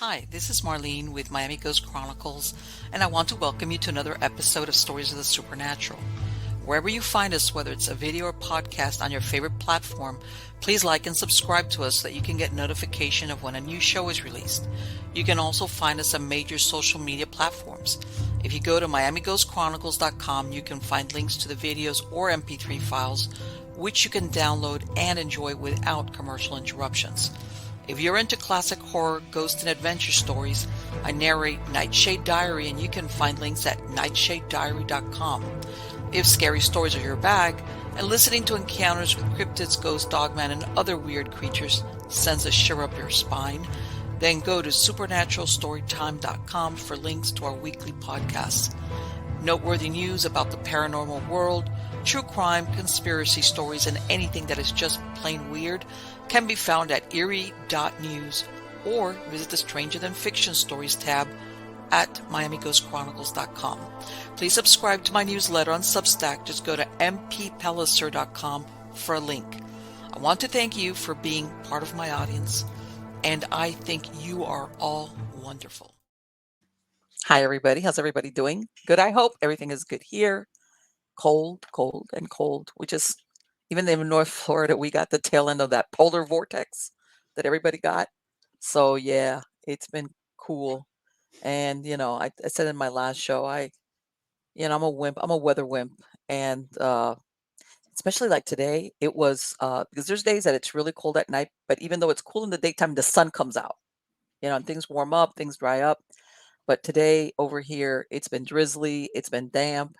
Hi, this is Marlene with Miami Ghost Chronicles, and I want to welcome you to another episode of Stories of the Supernatural. Wherever you find us, whether it's a video or podcast on your favorite platform, please like and subscribe to us so that you can get notification of when a new show is released. You can also find us on major social media platforms. If you go to miamighostchronicles.com, you can find links to the videos or MP3 files, which you can download and enjoy without commercial interruptions. If you're into classic horror, ghost, and adventure stories, I narrate Nightshade Diary, and you can find links at nightshadediary.com. If scary stories are your bag, and listening to encounters with cryptids, ghosts, dogman, and other weird creatures sends a shiver up your spine, then go to supernaturalstorytime.com for links to our weekly podcasts. Noteworthy news about the paranormal world, true crime, conspiracy stories, and anything that is just plain weird can be found at eerie.news or visit the Stranger Than Fiction Stories tab at miamighostchronicles.com. Please subscribe to my newsletter on Substack. Just go to mppellicer.com for a link. I want to thank you for being part of my audience, and I think you are all wonderful. Hi, everybody. How's everybody doing? Good, I hope. Everything is good here. Cold, cold, and cold. Even in North Florida, we got the tail end of that polar vortex that everybody got. So, yeah, it's been cool. And, I said in my last show, I'm a wimp. I'm a weather wimp. And especially like today, it was, because there's days that it's really cold at night, but even though it's cool in the daytime, the sun comes out, and things warm up, things dry up. But today over here, it's been drizzly, it's been damp.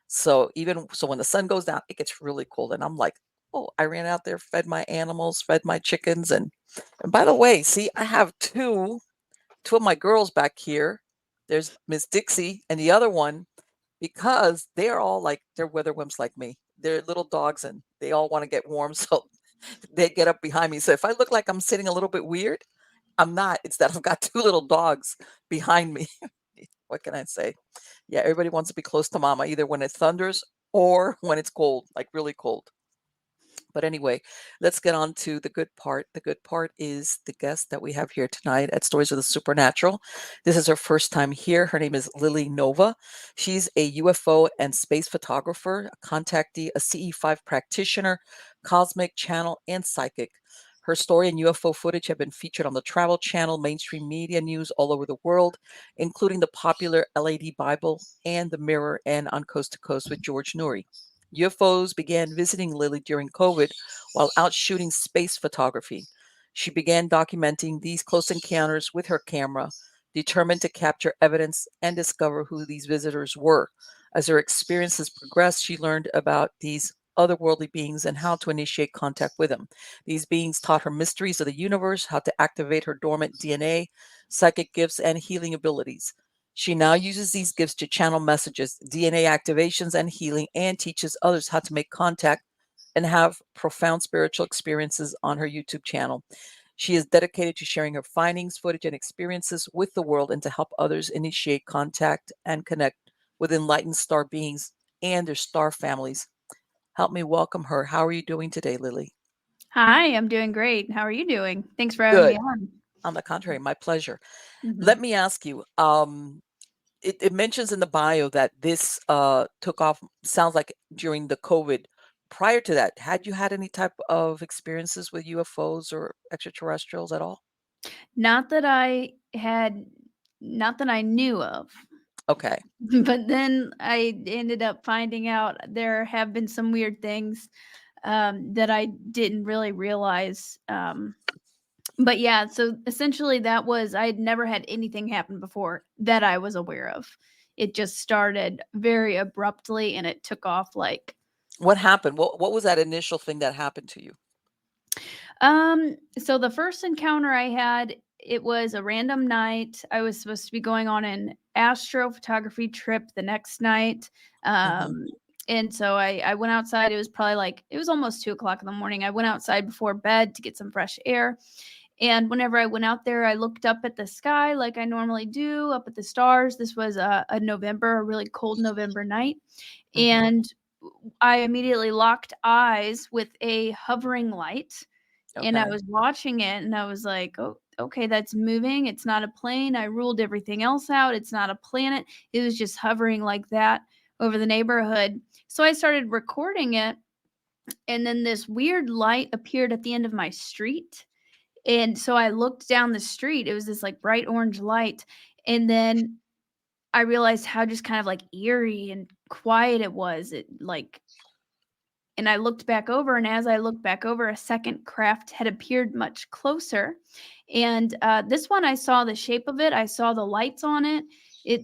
So when the sun goes down, it gets really cold. And I'm like, oh, I ran out there, fed my animals, fed my chickens. And by the way, see, I have two of my girls back here. There's Miss Dixie and the other one, because they're all like, they're weather wimps like me. They're little dogs and they all want to get warm. So they get up behind me. So if I look like I'm sitting a little bit weird, I'm not. It's that I've got two little dogs behind me. What can I say? Yeah, everybody wants to be close to mama, either when it thunders or when it's cold, like really cold. But anyway, let's get on to the good part. The good part is the guest that we have here tonight at Stories of the Supernatural. This is her first time here. Her name is Lily Nova. She's a UFO and space photographer, a contactee, a CE5 practitioner, cosmic channel, and psychic. Her story and UFO footage have been featured on the Travel Channel, mainstream media news all over the world, including the popular LAD Bible and the Mirror, and on Coast to Coast with George Noory. UFOs began visiting Lily during COVID while out shooting space photography. She began documenting these close encounters with her camera, determined to capture evidence and discover who these visitors were. As her experiences progressed, she learned about these otherworldly beings and how to initiate contact with them. These beings taught her mysteries of the universe, how to activate her dormant DNA, psychic gifts, and healing abilities. She now uses these gifts to channel messages, DNA activations, and healing, and teaches others how to make contact and have profound spiritual experiences on her YouTube channel. She is dedicated to sharing her findings, footage, and experiences with the world, and to help others initiate contact and connect with enlightened star beings and their star families. Help me welcome her. How are you doing today, Lily? Hi, I'm doing great. How are you doing? Thanks for having me Good. on. On the contrary, my pleasure. Mhm. Let me ask you, it mentions in the bio that this took off, sounds like during the COVID. Prior to that, had you had any type of experiences with UFOs or extraterrestrials at all? Not that I had not that I knew of, Okay. but then I ended up finding out there have been some weird things, that I didn't really realize, but yeah, so essentially that was I'd never had anything happen before that I was aware of. It just started very abruptly and it took off like What happened? What was that initial thing that happened to you? So the first encounter I had, it was a random night. I was supposed to be going on an astrophotography trip the next night. Hmm. Um, and so I went outside. It was probably like, it was almost 2 o'clock in the morning. I went outside before bed to get some fresh air. And whenever I went out there, I looked up at the sky like I normally do, up at the stars. This was a really cold November night. Hmm. And I immediately locked eyes with a hovering light and I Okay. was watching it, and I was like, "Oh, okay, that's moving. It's not a plane. I ruled everything else out. It's not a planet. It was just hovering like that over the neighborhood." So I started recording it, and then this weird light appeared at the end of my street. And so I looked down the street. It was this like bright orange light. And then I realized how just kind of like eerie and quiet it was. It like, and I looked back over, and as I looked back over, a second craft had appeared much closer. And this one, I saw the shape of it. I saw the lights on it. It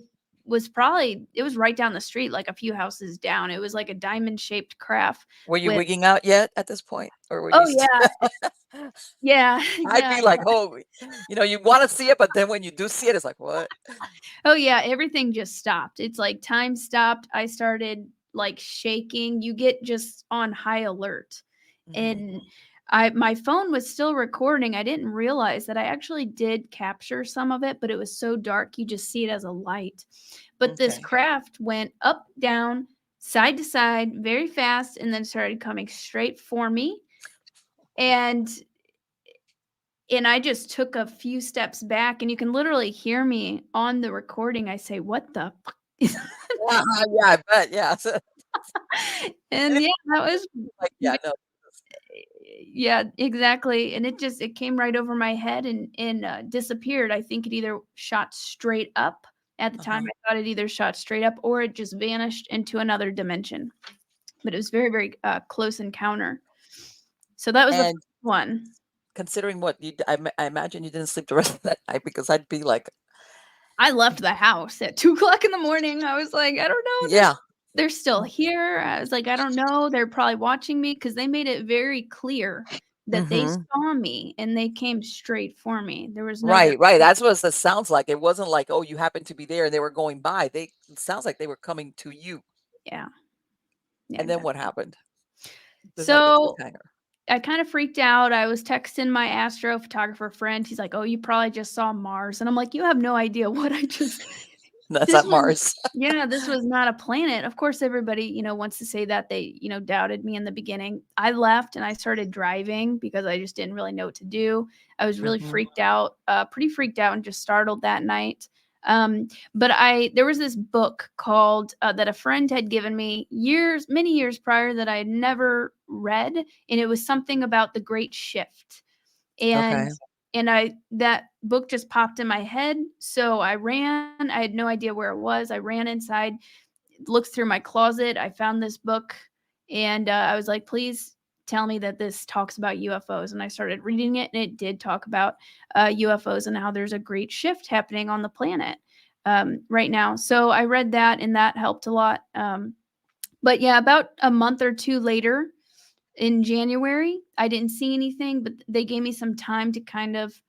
it was right down the street, like a few houses down. It was like a diamond shaped craft Were you with, wigging out yet at this point, or were you oh, still? yeah. Yeah. I'd Yeah. be like, oh, you want to see it, but then when you do see it, it's like, what? Oh, yeah, everything just stopped. It's like time stopped. I started, like, shaking. You get just on high alert, Hmm. and I my phone was still recording. I didn't realize that I actually did capture some of it, but it was so dark, you just see it as a light. But this Okay. craft went up, down, side to side, very fast, and then started coming straight for me, and I just took a few steps back, and you can literally hear me on the recording. I say, "What the fuck is that?" Yeah, I bet. Yeah. So, And and yeah, that was like, ve yeah, no. yeah, exactly, and it came right over my head and disappeared. I think it either shot straight up. At the time, Uh-huh. I thought it either shot straight up or it just vanished into another dimension, but it was very, very, close encounter. So that was the first And one. considering what I imagine you didn't sleep the rest of that night because I'd be like, I left the house at 2 o'clock in the morning. I was like, "I don't know, yeah. they're still here." I was like, "I don't know, they're probably watching me because they made it very clear that they Hmm. saw me and they came straight for me. There was no Right, right. That's what it sounds like. It wasn't like, oh, you happened to be there and they were going by. It sounds like they were coming to you. Yeah, yeah, And then what exactly. happened? This is like the So, cliffhanger. I kinda freaked out. I was texting my astrophotographer friend. He's like, "Oh, you probably just saw Mars." And I'm like, "You have no idea what I just." That's This at was Mars. Yeah, this was not a planet. Of course, everybody, wants to say that. They, doubted me in the beginning. I left and I started driving because I just didn't really know what to do. I was really Hmm. freaked out, pretty freaked out and just startled that night. But there was this book called that a friend had given me many years prior that I had never read, and it was something about the Great Shift. Okay. And I that book just popped in my head, so I ran. I had no idea where it was. I ran inside, looked through my closet. I found this book, and I was like, "Please tell me that this talks about UFOs." And I started reading it, and it did talk about UFOs and how there's a great shift happening on the planet right now. So I read that, and that helped a lot. But yeah, about a month or two later, in January, I didn't see anything, but they gave me some time to kind of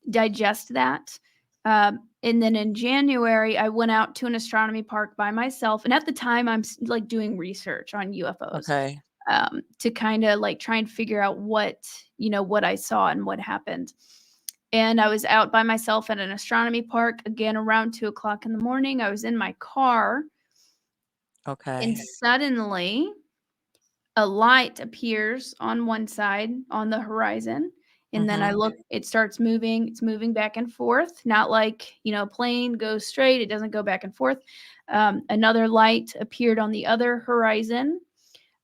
digest that. And then in January, I went out to an astronomy park by myself. And at the time, like doing research on UFOs Okay. to kind of like try and figure out what I saw and what happened. And I was out by myself at an astronomy park again around 2 o'clock in the morning. I was in my car, and Okay. suddenly a light appears on one side on the horizon, and then I Hmm. look, it starts moving. It's moving back and forth, not like, a plane goes straight. It doesn't go back and forth. Another light appeared on the other horizon.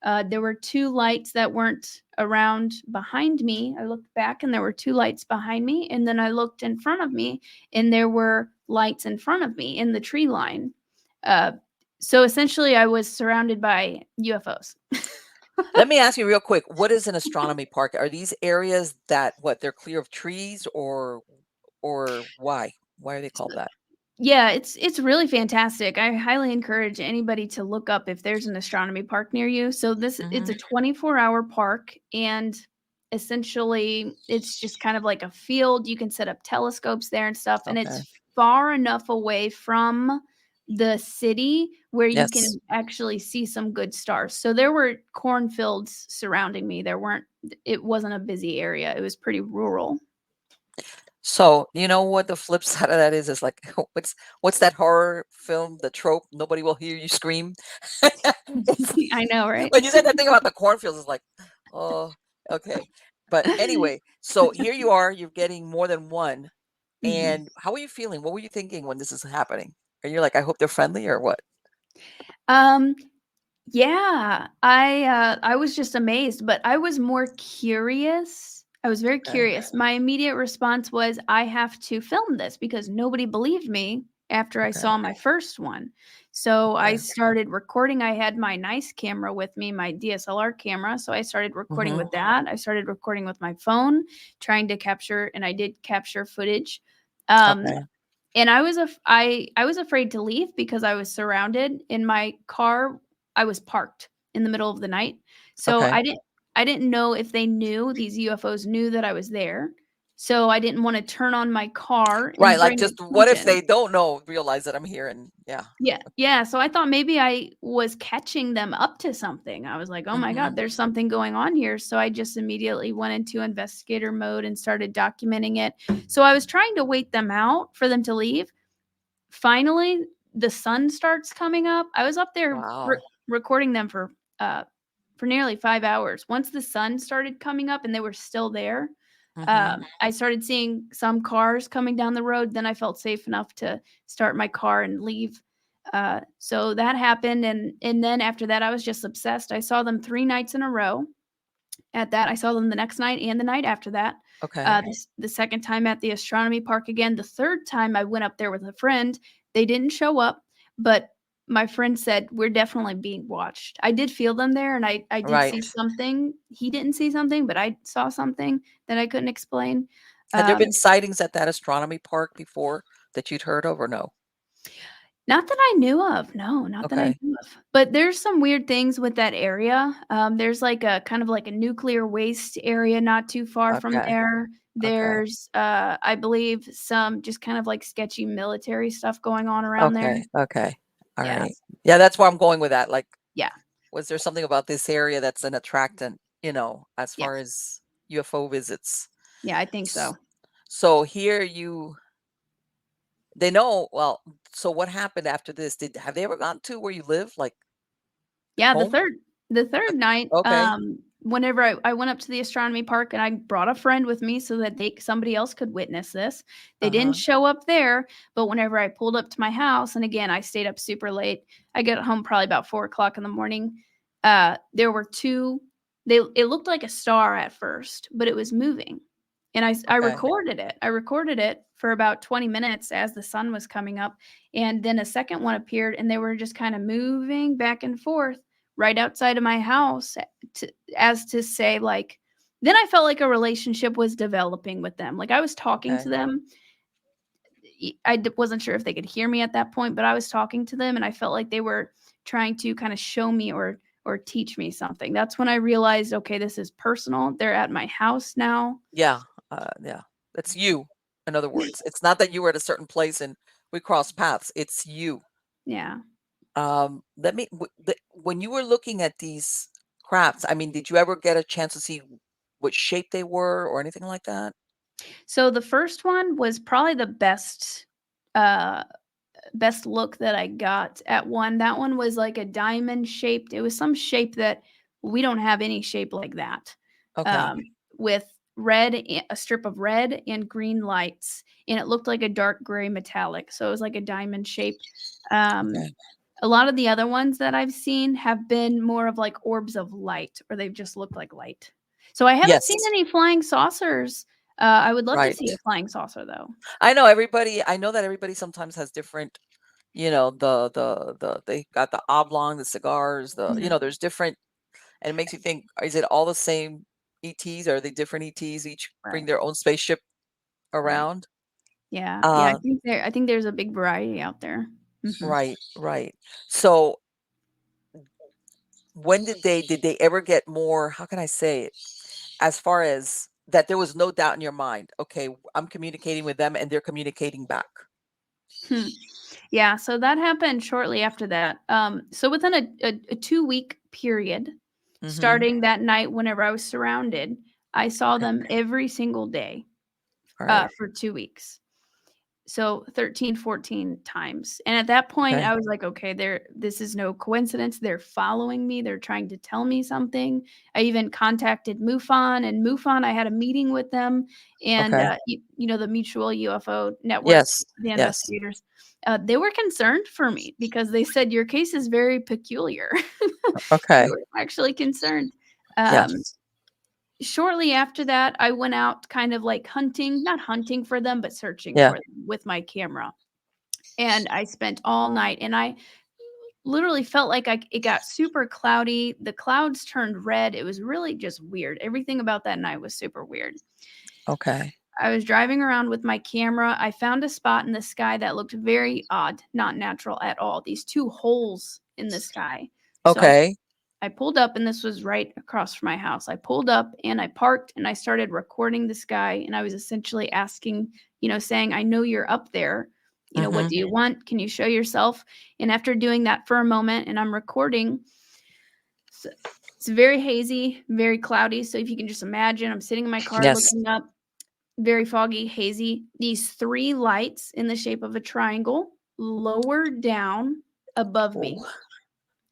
There were two lights that weren't around behind me. I looked back and there were two lights behind me, and then I looked in front of me and there were lights in front of me in the tree line. uh, so essentially I was surrounded by UFOs. Let me ask you real quick. What is an astronomy park? Are these areas that what they're clear of trees or why? Why are they called that? Yeah, it's really fantastic. I highly encourage anybody to look up if there's an astronomy park near you. So it's Hmm. a 24-hour park, and essentially it's just kind of like a field. You can set up telescopes there and stuff, and Okay. it's far enough away from the city where you can Yes. actually see some good stars. So there were cornfields surrounding me. It wasn't a busy area. It was pretty rural. So, you know what the flip side of that is like what's that horror film, the trope, nobody will hear you scream? It's I know, right? when you said that thing about the cornfields, it's like, oh, okay. But anyway, so here you are, you're getting more than one. Mhm. And how are you feeling? What were you thinking when this is happening? And you're like, I hope they're friendly or what? Um, yeah, I was just amazed, but I was more curious. I was very Okay. curious. My immediate response was, "I have to film this," because nobody believed me after I Okay. saw my first one. So I Okay. started recording. I had my nice camera with me, my DSLR camera, so I started recording Mm-hmm. with that. I started recording with my phone, trying to capture, and I did capture footage. Um, Okay. and I was afraid to leave because I was surrounded. In my car, I was parked in the middle of the night. So Okay. I didn't know if they knew, these UFOs knew that I was there. So I didn't wanna turn on my car Right. and Like, bring just what if attention. they don't know, realize that I'm here and yeah. Yeah, yeah, so I thought maybe I was catching them up to something. I was like, "Oh my god, Mm-hmm. there's something going on here." So I just immediately went into investigator mode and started documenting it. So I was trying to wait them out for them to leave. Finally, the sun starts coming up. I was up there Wow. recording them for nearly 5 hours. Once the sun started coming up and they were still there, Mm-hmm. I started seeing some cars coming down the road. Then I felt safe enough to start my car and leave. So that happened, and then after that, I was just obsessed. I saw them 3 nights in a row. At that, I saw them the next night and the night after that. Okay. The second time at the astronomy park again. The third time I went up there with a friend. They didn't show up, but my friend said, "We're definitely being watched." I did feel them there, and I did see Right. something. He didn't see something, but I saw something that I couldn't explain. Had there been Um, sightings at that astronomy park before that you'd heard of or no? Not that I knew of, no, not that I Okay. knew of. But there's some weird things with that area. There's like a kind of like a nuclear waste area not too far from Okay. there. Okay. There's, I believe, some just kind of like sketchy military stuff going on around there. Okay. Okay. All Yeah, right. Yeah, that's where I'm going with that. Like, yeah, was there something about this area that's an attractant, as yeah, far as UFO visits? yeah, I think S- so. So here they know, well, so what happened after this? Have they ever gone to where you live, like Yeah, home? the third night, Okay. whenever I went up to the astronomy park and I brought a friend with me so that somebody else could witness this. They didn't Uh-huh. show up there, but whenever I pulled up to my house, and again, I stayed up super late. I got home probably about 4 o'clock in the morning. There were 2. It looked like a star at first, but it was moving, and I Okay. recorded it. I recorded it for about 20 minutes as the sun was coming up, and then a second one appeared, and they were just kinda moving back and forth right outside of my house, to as to say, like, then I felt like a relationship was developing with them. Like, I was talking to Okay. them. Wasn't sure if they could hear me at that point, but I was talking to them, and I felt like they were trying to kinda show me or teach me something. That's when I realized, "Okay, this is personal. They're at my house now." Yeah. Yeah. It's you, in other words. It's not that you were at a certain place and we crossed paths. It's you. Yeah. Let me when you were looking at these crafts, I mean, did you ever get a chance to see what shape they were or anything like that? So the first one was probably the uh best look that I got at one. That one was like a diamond shaped, it was some shape that we don't have any shape like that, Okay. um, with a strip of red and green lights, and it looked like a dark gray metallic, so it was like a diamond shape. Um, Okay. a lot of the other ones that I've seen have been more of like orbs of light, or they've just looked like light. So I haven't seen Yes. any flying saucers. I would love to see Right. a flying saucer though. I know that everybody sometimes has different, they got the oblong, the cigars, Mhm. there's different, and it makes you think, is it all the same ETs? Are they different ETs, each bring Right, their own spaceship right. around? Yeah, yeah, Uh, I think there's a big variety out there. Mhm. right, right. So when did they ever get more, how can I say it? As far as that there was no doubt in your mind, okay, I'm communicating with them and they're communicating back. Hmm. Yeah, so that happened shortly after that. So within a 2-week period, Mhm. starting that night whenever I was surrounded, I saw Okay. them every single day, All right. for 2 weeks. So 13, 14 times. And at that point, Okay. I was like, okay, this is no coincidence. They're following me. They're trying to tell me something. I even contacted MUFON, and MUFON, I had a meeting with them, and Okay. the Mutual UFO Network, Yes. the Yes. investigators, they were concerned for me because they said your case is very peculiar. They Okay. were actually concerned. Um, Yes. Shortly after that, I went out kind of like hunting, not hunting for them, but searching Yeah. for them with my camera. And I spent all night, and I literally felt like it got super cloudy. The clouds turned red. It was really just weird. Everything about that night was super weird. Okay. I was driving around with my camera. I found a spot in the sky that looked very odd, not natural at all. These two holes in the sky. So Okay. I pulled up, and this was right across from my house. I pulled up and I parked and I started recording the sky. And I was essentially asking, saying, I know you're up there. What Mm-hmm. do you want? Can you show yourself? And after doing that for a moment and I'm recording, so it's very hazy, very cloudy. So if you can just imagine, I'm sitting in my car Yes. looking up, very foggy, hazy. These three lights in the shape of a triangle lower down above me,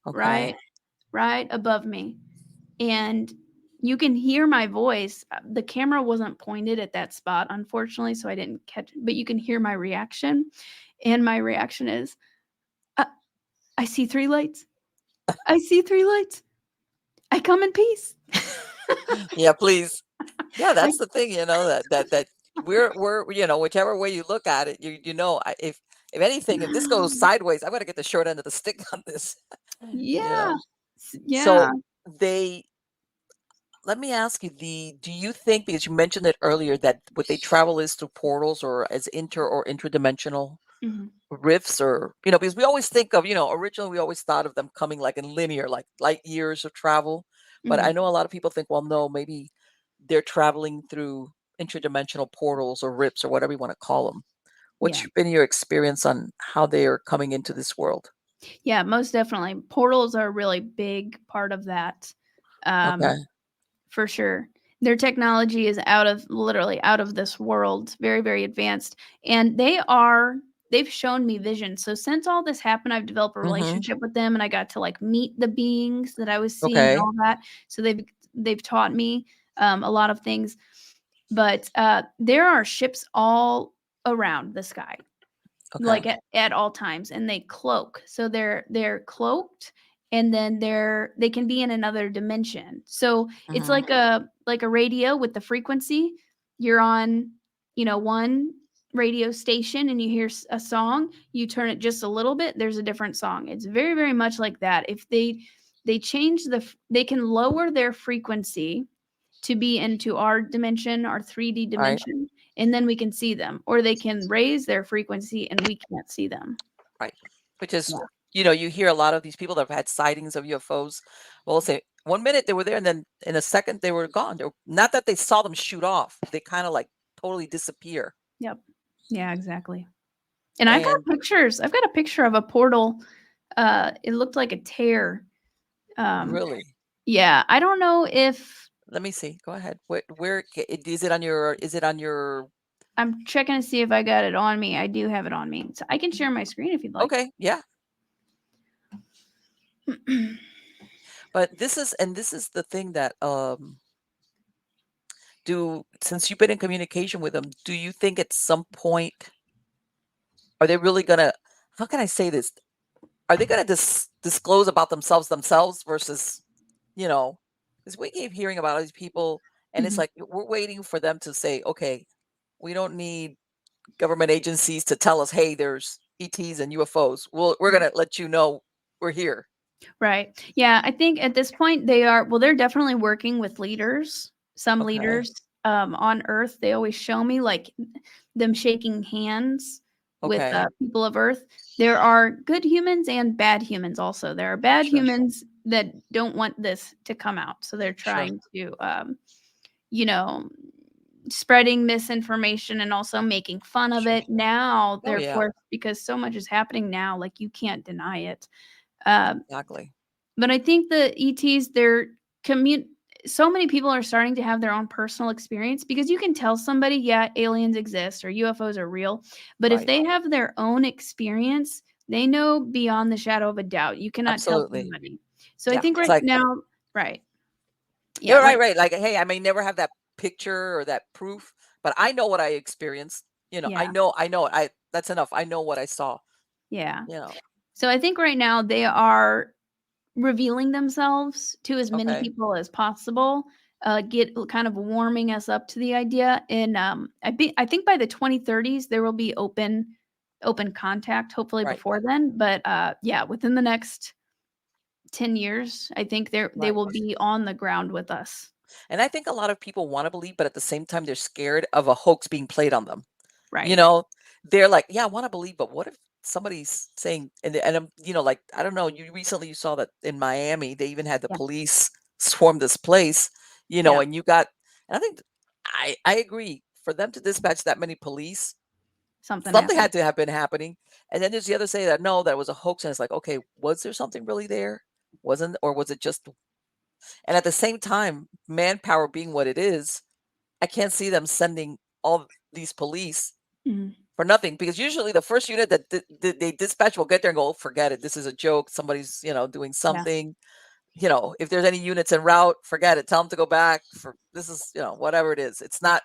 Oh, okay. right? Right above me. And you can hear my voice. The camera wasn't pointed at that spot, unfortunately, so I didn't catch it, but you can hear my reaction. And my reaction is, "Uh, I see three lights. I see three lights. I come in peace." Yeah, please. Yeah, I, that's the thing, that we're, whichever way you look at it, if anything, if this goes sideways, I'm gonna get the short end of the stick on this. You yeah, know. yeah. So they let me ask you, do you think, because you mentioned it earlier, that what they travel is through portals or as inter or interdimensional Mhm, rifts, or because we always think of, originally we always thought of them coming like in linear, like light years of travel. But I mhm. know a lot of people think, well, no, maybe they're traveling through interdimensional portals or rifts or whatever you want to call them. What's Yeah, been your experience on how they are coming into this world? yeah, most definitely. Portals are a really big part of that. Um, Okay. For sure. Their technology is literally out of this world, very, very advanced. And they've shown me vision. So since all this happened, I've developed a Mm-hmm. relationship with them, and I got to like meet the beings that I was seeing and Okay. all that. So they've taught me a lot of things. But there are ships all around the sky, Okay. like at all times, and they cloak. So they're cloaked, and then they can be in another dimension. So it's Mm-hmm. like a radio with the frequency. You're on, one radio station and you hear a song, you turn it just a little bit, there's a different song. It's very, very much like that. If they change they can lower their frequency to be into our dimension, our 3D Right. dimension, and then we can see them, or they can raise their frequency and we can't see them. Right. Which is, Yeah. you hear a lot of these people that have had sightings of UFOs. Well, say 1 minute they were there, and then in a second they were gone. Not that they saw them shoot off; they kind of like totally disappear. Yep. Yeah, exactly. And I've got And pictures. I've got a picture of a portal. It looked like a tear. Um, really, yeah, I don't know if let me see. Go ahead. Is it on your? Is it on your? I'm checking to see if I got it on me. I do have it on me. So I can share my screen if you'd like. Okay, yeah. But this is the thing that do since you've been in communication with them, do you think at some point are they really gonna? How can I say this? Are they gonna disclose about themselves versus, you know, because we keep hearing about all these people, and it's Mhm. like we're waiting for them to say, okay, we don't need government agencies to tell us, hey, there's ETs and UFOs. We're gonna let you know we're here. Right. Yeah, I think at this point they're definitely working with leaders, some Okay. leaders on Earth. They always show me like them shaking hands with Okay. people of Earth. There are good humans and bad humans also. There are bad Sure. humans that don't want this to come out. So they're Sure. trying to you know, spreading misinformation and also making fun of Sure. it. Now, Oh yeah. therefore, because so much is happening now, like you can't deny it. Um, Exactly. but I think the ETs, they're commun so many people are starting to have their own personal experience, because you can tell somebody, yeah, aliens exist or UFOs are real, but if Right. they have their own experience, they know beyond the shadow of a doubt. You cannot tell Absolutely. somebody. So I Yeah. think It's right like, now, right. Yeah, you're like, right, right. Like, hey, I may never have that picture or that proof, but I know what I experienced. yeah, I know. That's enough. I know what I saw. yeah. You know. So I think right now they are revealing themselves to as many Okay. people as possible, get kind of warming us up to the idea. And I think by the 2030s there will be open contact. Hopefully Right. before then, but yeah, within the next 10 years, I think they Right. will be on the ground with us. And I think a lot of people want to believe, but at the same time, they're scared of a hoax being played on them. You Right. know, they're like, yeah, I want to believe, but what if somebody's saying, and I'm, like, I don't know, you saw that in Miami, they even had the Yeah. police swarm this place, Yeah. and you got, and I think I agree for them to dispatch that many police, Something something happened. had to have been happening. And then there's the other say that no, that was a hoax. And it's like, okay, was there something really there? Wasn't, or was it just, and at the same time, manpower being what it is, I can't see them sending all these police Mhm. for nothing, because usually the first unit that they dispatch will get there and go, "Oh, forget it. This is a joke. Somebody's, doing Yeah. something. If there's any units en route, forget it. Tell them to go back for this is, whatever it is. It's not,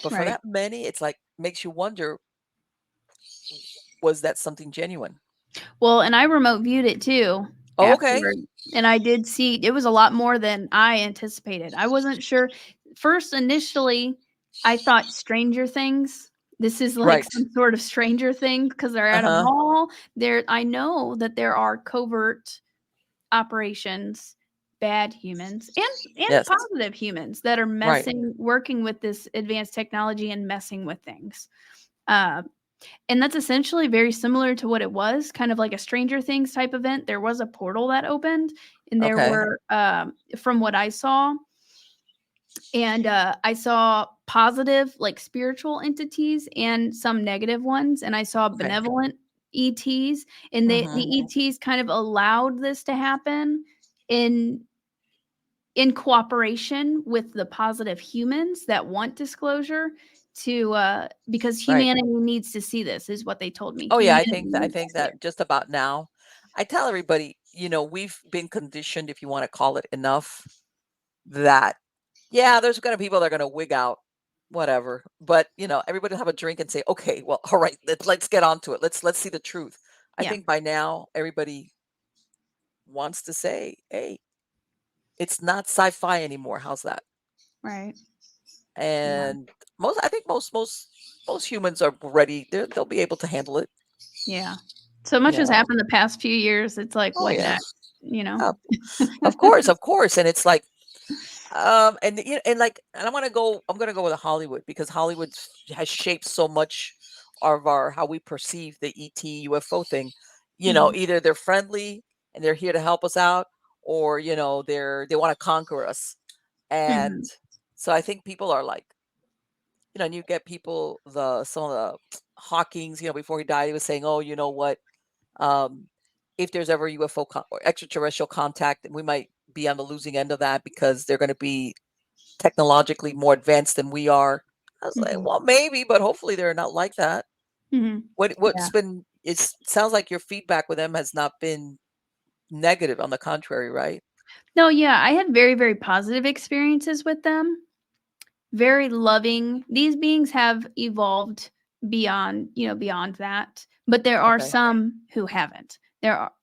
but for Right. that many, it's like makes you wonder, was that something genuine? Well, and I remote viewed it too Oh, okay. afterward, and I did see it was a lot more than I anticipated. I wasn't sure. First, initially, I thought Stranger Things. This is like Right. some sort of Stranger Things because 'cause they're at a Uh-huh. mall. I know that there are covert operations, bad humans, and Yes. positive humans that are Right. working with this advanced technology and messing with things. Uh, and that's essentially very similar to what it was, kind of like a Stranger Things type event. There was a portal that opened, and there Okay. were, from what I saw, and I saw positive, like spiritual entities, and some negative ones, and I saw Okay. benevolent ETs, and the Mhm. ETs kind of allowed this to happen in in cooperation with the positive humans that want disclosure to because Right. humanity needs to see this, is what they told me. Oh, yeah, Humanity I needs to think see it. that just about now, I tell everybody, we've been conditioned, if you wanna call it enough, that, yeah, there's gonna people that are gonna wig out, whatever, but, everybody will have a drink and say, "Okay, well, alright, let's get on to it. Let's see the truth." I Yeah, think by now, everybody wants to say, "Hey, it's not sci-fi anymore. How's that?" right. Yeah, And I think most humans are ready. They'll be able to handle it, yeah. So much you has know? happened the past few years, it's like, Oh, what yeah. next, you know? Uh, of course, and it's like, and I'm gonna go with Hollywood, because Hollywood has shaped so much of our how we perceive the ET UFO thing. Mhm, Either they're friendly and they're here to help us out, or they want to conquer us. And mhm, so I think people are like, and you get people, the some of the Hawkings, before he died, he was saying, "Oh, you know what? Um, if there's ever UFO or extraterrestrial contact, we might be on the losing end of that because they're going to be technologically more advanced than we are." I was like, mhm, well, maybe, but hopefully they're not like that. mhm. What's Yeah. been it sounds like your feedback with them has not been negative, on the contrary, right? No, yeah, I had very, very positive experiences with them. Very loving. These beings have evolved beyond, beyond that, but there are Okay. some who haven't.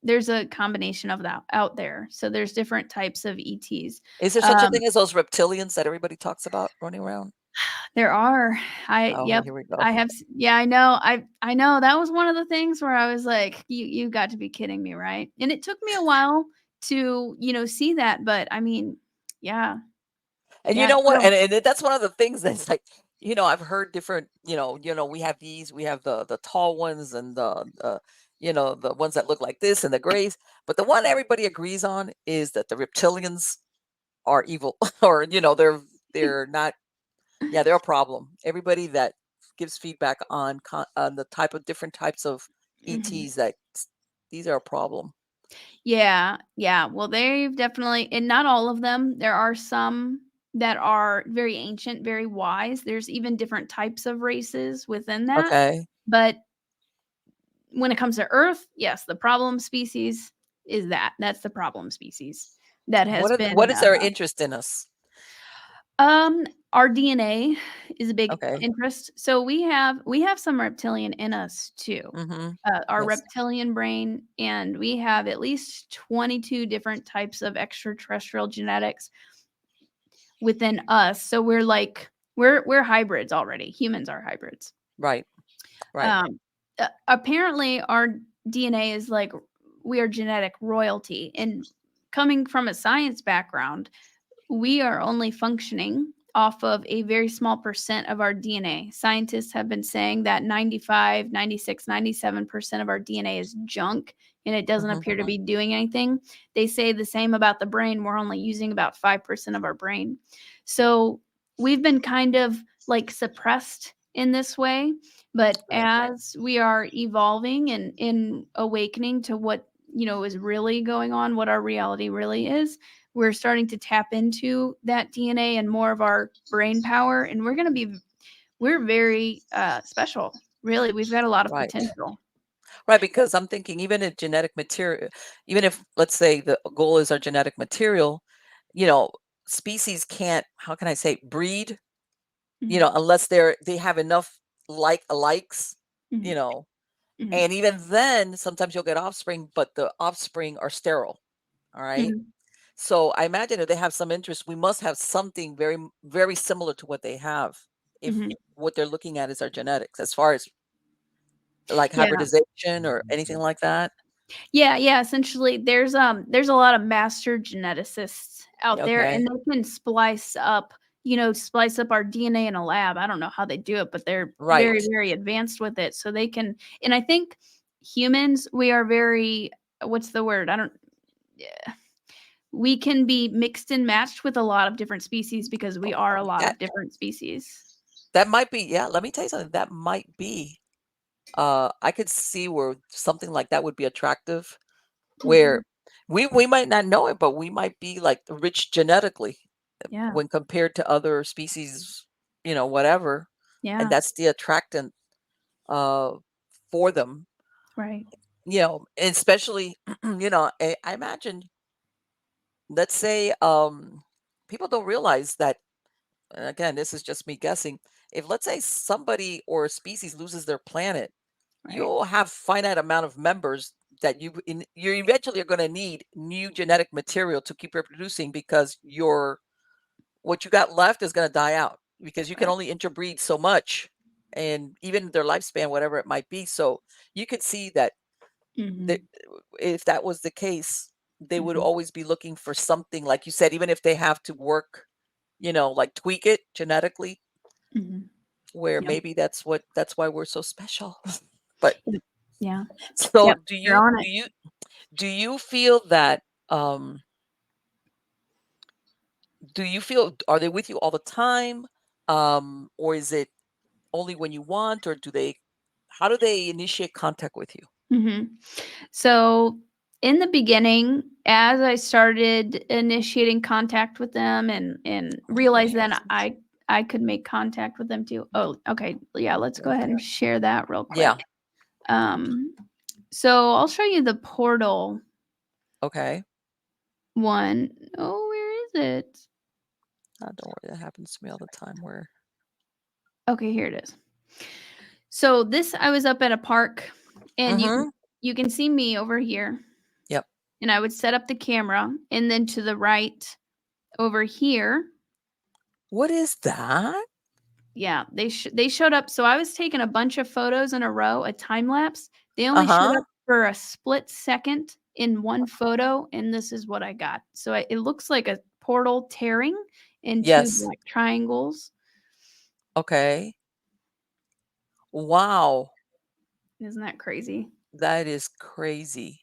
There's a combination of that out there. So there's different types of ETs. Is there such a Um, thing as those reptilians that everybody talks about running around? there are. Oh, Yep. here we go. I have yeah, I know. I know that was one of the things where I was like, you got to be kidding me, right? And it took me a while to, see that, but I mean, yeah. And you Yeah, know what? so That's one of the things that's like, I've heard different, we have we have the tall ones, and the ones that look like this, and the grays. But the one everybody agrees on is that the reptilians are evil, or they're not. Yeah, they're a problem. Everybody that gives feedback on the different types of mhm. ETs, these are a problem. Yeah, yeah. Well, they've definitely, and not all of them. There are some that are very ancient, very wise. There's even different types of races within that. Okay. But when it comes to Earth, yes, the problem species is that. That's the problem species that has What been is their interest in us? um our DNA is a big Okay. interest. So we have some reptilian in us too. Mm-hmm. Our Yes. reptilian brain, and we have at least 22 different types of extraterrestrial genetics within us. So we're like we're hybrids already. Humans are hybrids. Right. Right. Um, apparently, our DNA is like we are genetic royalty, and coming from a science background, we are only functioning off of a very small percent of our DNA. Scientists have been saying that 95, 96, 97% of our DNA is junk and it doesn't Mm-hmm. appear to be doing anything. They say the same about the brain. We're only using about 5% of our brain. So we've been kind of like suppressed in this way. But Right. as we are evolving and in awakening to what, is really going on, what our reality really is, we're starting to tap into that DNA and more of our brain power, and we're very special. Really, we've got a lot of Right. potential. Right. Because I'm thinking, even if genetic material, even if, let's say, the goal is our genetic material, you know, species can't, how can I say, breed, Mhm, unless they have enough likes, mhm, you know, mhm, and even then, sometimes you'll get offspring, but the offspring are sterile. All right. mhm, So I imagine if they have some interest, we must have something very similar to what they have. If mhm. what they're looking at is our genetics, as far as like Yeah, hybridization or anything like that. yeah, yeah. Essentially, there's a lot of master geneticists out there, Okay. and they can splice up our DNA in a lab. I don't know how they do it, but they're very, Right. very advanced with it. So they can, and I think humans, we are very, what's the word? I don't. We can be mixed and matched with a lot of different species because we are a lot That of different species. that might be, yeah, let me tell you something. That might be, I could see where something like that would be attractive, where Mhm. we might not know it, but we might be like rich genetically Yeah, when compared to other species, whatever. And yeah, that's the attractant uh for them, right. and especially, I imagine, let's say, people don't realize that, and again, this is just me guessing, if, let's say, somebody or a species loses their planet, Right. you'll have finite amount of members that you eventually are going to need new genetic material to keep reproducing, because what you got left is going to die out, because you can Right. only interbreed so much, and even their lifespan, whatever it might be. So you could see that, that Mhm. if that was the case, they would Mhm. always be looking for something, like you said, even if they have to work, like tweak it genetically, Mhm. where Yep. maybe that's why we're so special. But Yep. Yeah. so Yep. You're on it. do you feel that, um are they with you all the time? Or is it only when you want, or how do they initiate contact with you? Mhm. So, in the beginning, as I started initiating contact with them and realized then I could make contact with them too. Oh, okay. Yeah, let's go ahead and share that real Yeah. quick. Um, so I'll show you the portal Okay. one. Oh, where is it? Don't worry, that happens to me all the time, where Okay, here it is. So this I was up at a park and Mhm. you can see me over here Yep. and I would set up the camera and then to the right over here. What is that? Yeah, they showed up. So I was taking a bunch of photos in a row, a time lapse. They only showed Uh-huh. up for a split second in one photo, and this is what I got. So it looks like a portal tearing in two Yes. black triangles. Okay. Wow. Isn't that crazy? That is crazy.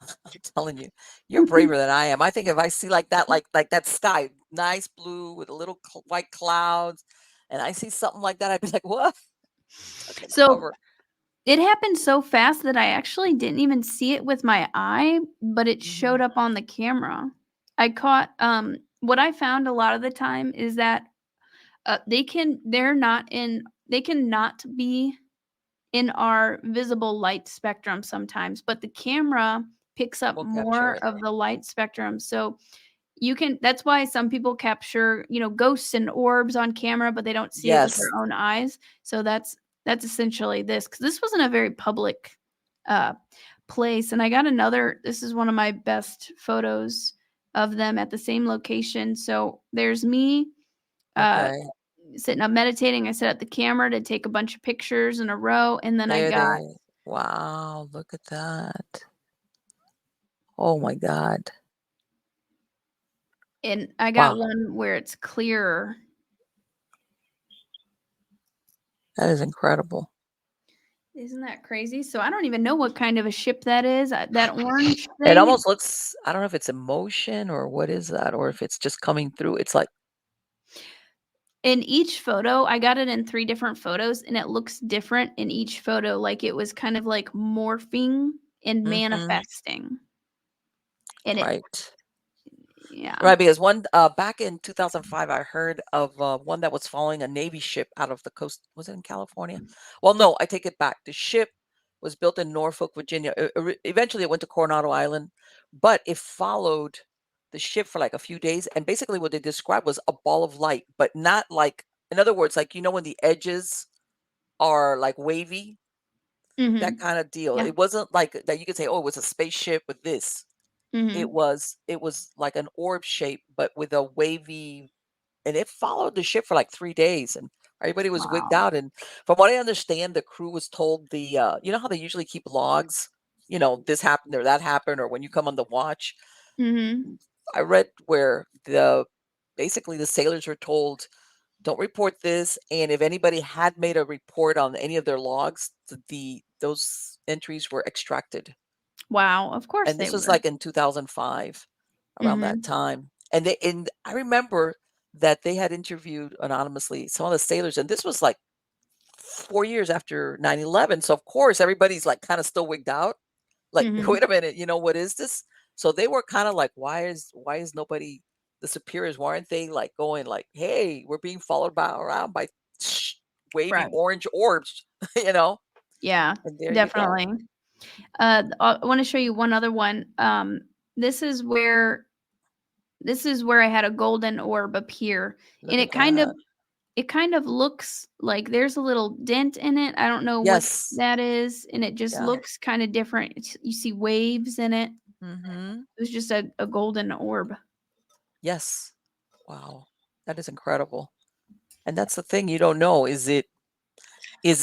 I'm telling you, you're braver than I am. I think if I see like that, like that sky, nice blue with a little white clouds, and I see something like that, I'd be like, "What? Took a So cover." It happened so fast that I actually didn't even see it with my eye, but it showed Mhm. up on the camera. I caught, what I found a lot of the time is that, they cannot be in our visible light spectrum sometimes, but the camera picks up We'll capture more it. of the light spectrum. So that's why some people capture, ghosts and orbs on camera, but they don't see it with their Yes. own eyes. So that's essentially this, because this wasn't a very public uh place. And I got another, this is one of my best photos of them at the same location. So there's me uh Okay. sitting up meditating. I set up the camera to take a bunch of pictures in a row, and then I There it got is. Wow, look at that. Oh my God. Wow, one where it's clearer. that is incredible. Isn't that crazy? So I don't even know what kind of a ship that is. That orange It thing. almost looks, I don't know if it's emotion or what is that, or if it's just coming through. It's like, In each photo, I got it in 3 different photos, and it looks different in each photo, like it was kind of like morphing and mhm, manifesting. And it right. yeah. Right, because back in 2005, I heard of one that was following a Navy ship out of the coast. Was it in California? Well, no, I take it back. The ship was built in Norfolk, Virginia. Eventually, it went to Coronado Island, but it followed the ship for like a few days. And basically, what they described was a ball of light, but not like, in other words, like, when the edges are like wavy, that Mhm. kind of deal. Yeah. It wasn't like that you could say, oh, it was a spaceship with this. It Mhm. was it was like an orb shape, but with a wavy, and it followed the ship for like 3 days, and everybody was wigged Wow. out, and from what I understand, the crew was told you know how they usually keep logs? This happened or that happened, or when you come on the watch? Mhm. I read where basically the sailors were told, "Don't report this," and if anybody had made a report on any of their logs, those entries were extracted. Wow, of course And they this was were. like in 2005, around that Mhm. time. And I remember that they had interviewed anonymously some of the sailors, and this was like 4 years after 9/11. So of course everybody's like kind of still wigged out. Like, Mhm. wait a minute, what is this? So they were kind of like, why is nobody, the superiors, why aren't they like going like, hey, we're being followed around by wavy Right. orange orbs, you know? Yeah, And there you go. definitely. I wanna show you one other one. This is where this is where I had a golden orb appear, and Look at that. it kind of looks like there's a little dent in it. I don't know what Yes. that is, and it just Yeah. looks kinda different. You see waves in it. Hmm. It was just a golden orb. Yes. Wow. That is incredible. And that's the thing, you don't know. Is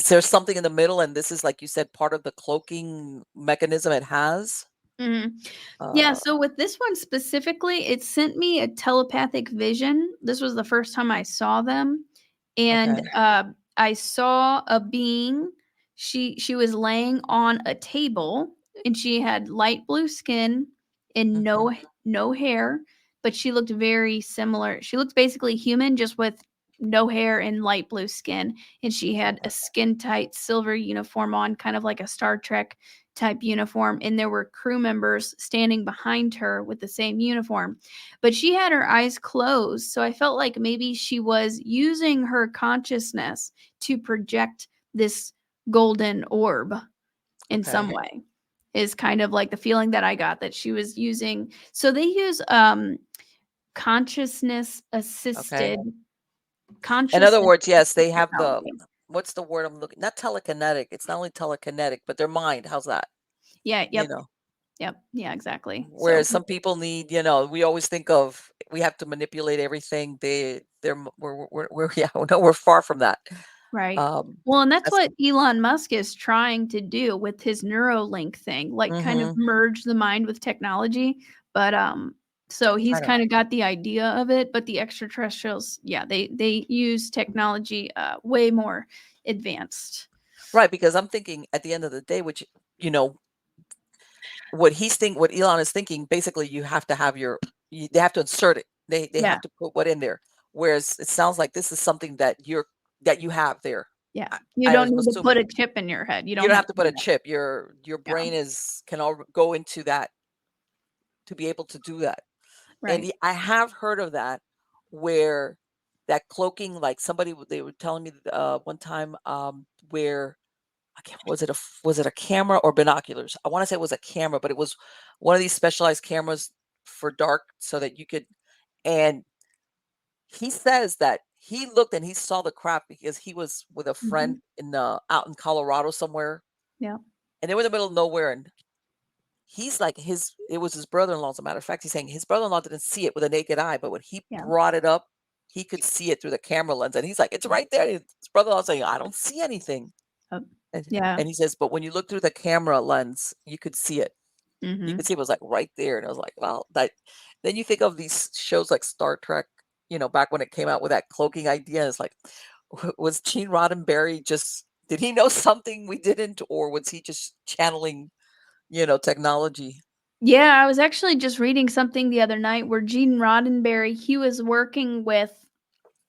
there something in the middle, and this is, like you said, part of the cloaking mechanism it has? Mhm. Yeah, Uh, so with this one specifically, it sent me a telepathic vision. This was the first time I saw them, and, okay. I saw a being. She was laying on a table, and she had light blue skin and Mhm. no hair, but she looked very similar. She looked basically human, just with no hair and light blue skin, and she had a skin tight silver uniform on, kind of like a Star Trek type uniform, and there were crew members standing behind her with the same uniform. But she had her eyes closed, so I felt like maybe she was using her consciousness to project this golden orb in some Okay. way. Is kind of like the feeling that I got, that she was using. So they use consciousness Okay. assisted In other consciousness words, yes, they have technology. what's the word I'm looking, not telekinetic, it's not only telekinetic, but their mind, how's that? Yeah, You yep, know? yep, yeah, exactly. So Whereas some people need, we always think of, we have to manipulate everything. We're yeah, no, we're far from that. right. Um, Well, and that's that's what Elon Musk is trying to do with his Neuralink thing, like, kind of mhm. merge the mind with technology, but, so he's I don't kinda got the idea of it, but the extraterrestrials, yeah, they use technology, way more advanced. right, because I'm thinking at the end of the day, which, you know, what Elon is thinking, basically you have to have they have to insert it. They Yeah, have to put what in there. Whereas it sounds like this is something that you have there. Yeah. I, You I don't was need to put assuming a chip in your head. You you don't don't have have to to put do a that. chip. Your Yeah. brain is can all go into that to be able to do that. And Right. I have heard of that where that cloaking, like they were telling me one time where I can't, was it a camera or binoculars? I want to say it was a camera, but it was one of these specialized cameras for dark so that you could. And he says that he looked and he saw the crap because he was with a friend Mhm. in out in Colorado somewhere, Yeah. and they were in the middle of nowhere. And he's like it was his brother-in-law, as a matter of fact. He's saying his brother-in-law didn't see it with a naked eye, but when he Yeah. brought it up, he could see it through the camera lens. And he's like, it's right there. His brother-in-law saying, I don't see anything. Uh, And, yeah. and he says, but when you look through the camera lens, you could see it. You could Mhm. see it was like right there. And I was like, well, that then you think of these shows like Star Trek, back when it came out with that cloaking idea. It's like, was Gene Roddenberry just did he know something we didn't, or was he just channeling, technology? Yeah, I was actually just reading something the other night where Gene Roddenberry, he was working with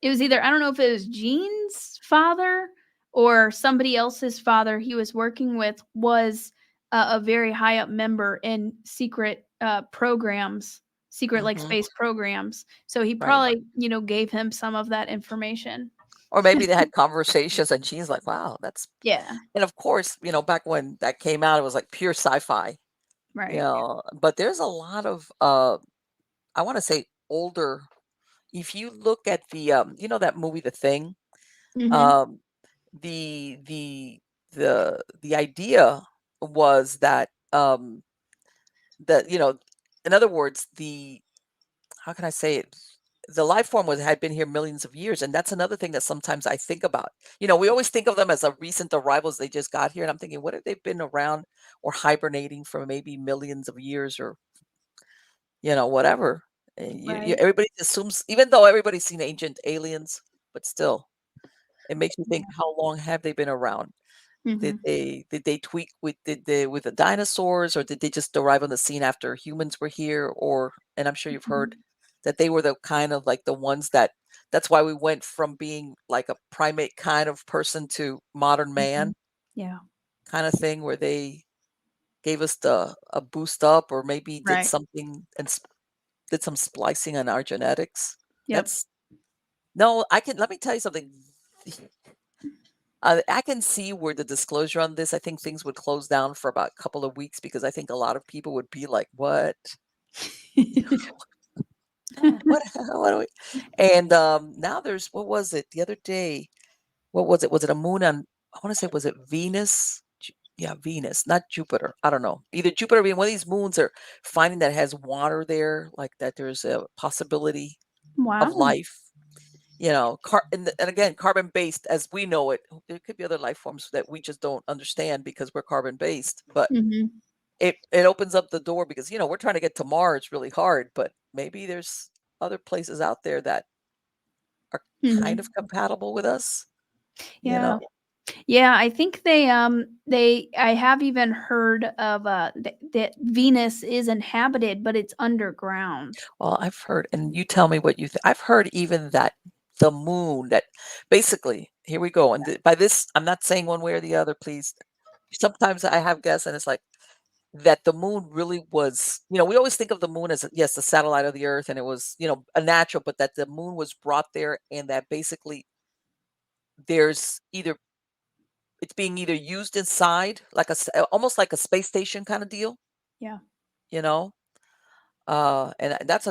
it was either I don't know if it was Gene's father or somebody else's father he was working with was a very high up member in secret programs, secret like Hmm. space programs. So he Right. probably, gave him some of that information. Or maybe they had conversations and she's like, wow, that's Yeah, and of course, back when that came out, it was like pure sci-fi, right. but there's a lot of I want to say older. If you look at the that movie The Thing, Mhm. um the idea was that in other words, the how can I say it? The life form had been here millions of years, and that's another thing that sometimes I think about. We always think of them as a recent arrivals; they just got here, and I'm thinking, what if they've been around or hibernating for maybe millions of years, or whatever. Right. Everybody assumes, even though everybody's seen Ancient Aliens, but still, it makes you think, Yeah. how long have they been around? Did Mhm. they tweak with the dinosaurs, or did they just arrive on the scene after humans were here? Or and I'm sure you've heard Mhm. that they were the kind of like the ones that's why we went from being like a primate kind of person to modern man Mhm. Yeah. kind of thing, where they gave us the a boost up, or maybe did Right. something and did some splicing on our genetics. Yep. That's no, I can let me tell you something. I can see where the disclosure on this, I think things would close down for about a couple of weeks because I think a lot of people would be like, "What? What? What are we?" And now there's what was it the other day? What was it? Was it a moon on? I want to say was it Venus? Yeah, Venus, not Jupiter. I don't know. Either Jupiter or Venus. One of these moons are finding that has water there, like that. There's a possibility of Wow. life. And again, carbon based as we know it. There could be other life forms that we just don't understand because we're carbon based, but Mhm. it opens up the door because we're trying to get to Mars really hard, but maybe there's other places out there that are kind of Mhm. compatible with us. You Yeah. know, Yeah, I think they I have even heard of, that Venus is inhabited, but it's underground. well, I've heard, and you tell me what you think. I've heard even that the moon, that basically, here we go. And by this, I'm not saying one way or the other, please. Sometimes I have guests, and it's like, that the moon really was, we always think of the moon as, yes, the satellite of the earth, and it was, a natural, but that the moon was brought there, and that basically there's either it's being either used inside like almost like a space station kind of deal, Yeah. you know. And that's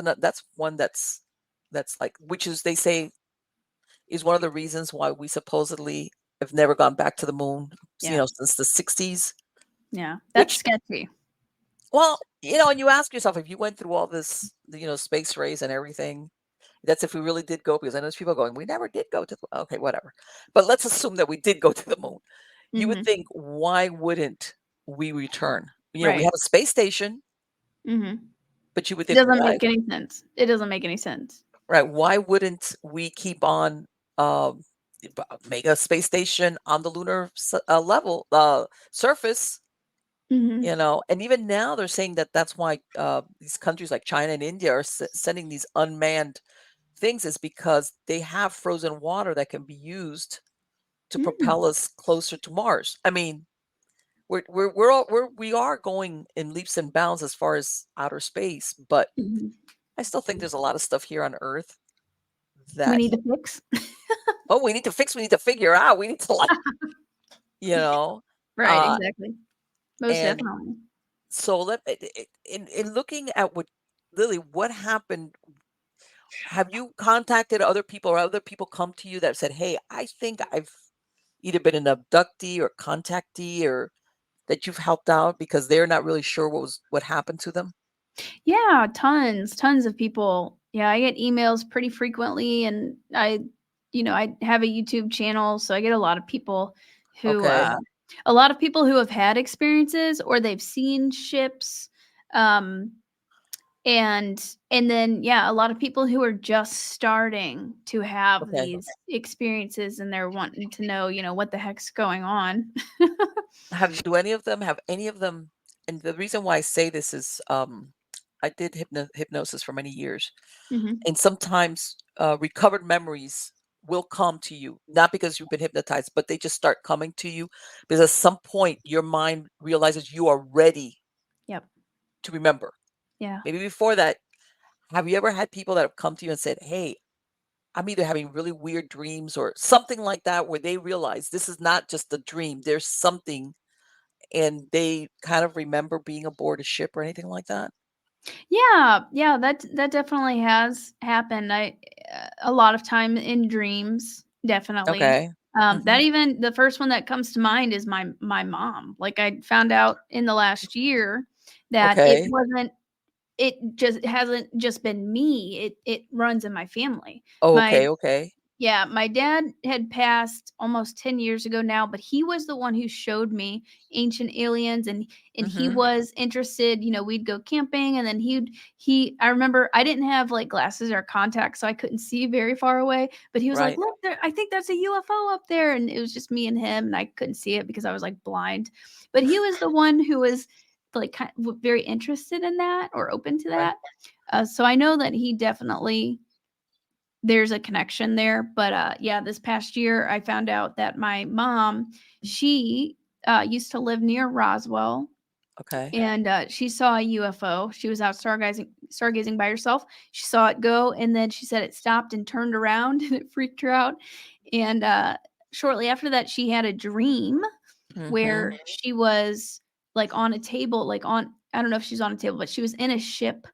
one that's like, which is, they say, is one of the reasons why we supposedly have never gone back to the moon, Yeah. since the 60s. Yeah. That's Which, sketchy. well, and you ask yourself, if you went through all this, space race and everything, that's if we really did go, because I know there's people going, we never did go to the, okay, whatever. But let's assume that we did go to the moon. You would Mhm. think, why wouldn't we return? We Right. have a space station, Mhm. but you would It think, doesn't why, make any sense. It doesn't make any sense. right? Why wouldn't we keep on um, make a space station on the lunar level surface? Mhm. And even now they're saying that that's why these countries like China and India are sending these unmanned things, is because they have frozen water that can be used to Mm, propel us closer to Mars. I mean, we are going in leaps and bounds as far as outer space, but mhm. I still think there's a lot of stuff here on Earth We that, need to fix. we need to fix, we need to figure out, we need to like, you know, Right, uh, exactly. Most and definitely. so in looking at what Lily, what happened? Have you contacted other people or other people come to you that said, "Hey, I think I've either been an abductee or contactee or that you've helped out because they're not really sure what happened to them?" Yeah, tons of people. Yeah, I get emails pretty frequently, and I have a YouTube channel, so I get who, uh, Okay. a lot of people who have had experiences or they've seen ships, um, and then yeah, a lot of people who are just starting to have Okay. these experiences, and they're wanting to know, what the heck's going on. Have any of them, and the reason why I say this is, I did hypnosis for many years, Mhm. and sometimes recovered memories will come to you, not because you've been hypnotized, but they just start coming to you because at some point your mind realizes you are ready Yep. to remember. Yeah. Maybe before that, have you ever had people that have come to you and said, "Hey, I'm either having really weird dreams or something like that," where they realize this is not just a dream, there's something, and they kind of remember being aboard a ship or anything like that? Yeah, that definitely has happened. A lot of time in dreams, definitely. Okay. That Mhm. even the first one that comes to mind is my mom. Like, I found out in the last year that Okay. it just hasn't just been me. It runs in my family. Oh, My okay, okay. Yeah, my dad had passed almost 10 years ago now, but he was the one who showed me ancient aliens, and he Mhm. was interested, we'd go camping, and then he I remember I didn't have like glasses or contacts, so I couldn't see very far away, but he was like, Right. "Look there, I think that's a UFO up there." And it was just me and him, and I couldn't see it because I was like blind. But he was the one who was like very interested in that or open to Right. that. So I know that he definitely there's a connection there. But yeah, this past year I found out that my mom, she used to live near Roswell, Okay. and she saw a UFO. She was out stargazing by herself. She saw it go, and then she said it stopped and turned around, and it freaked her out. And shortly after that, she had a dream where Mhm. she was like on a table, like on I don't know if she's on a table, but she was in a ship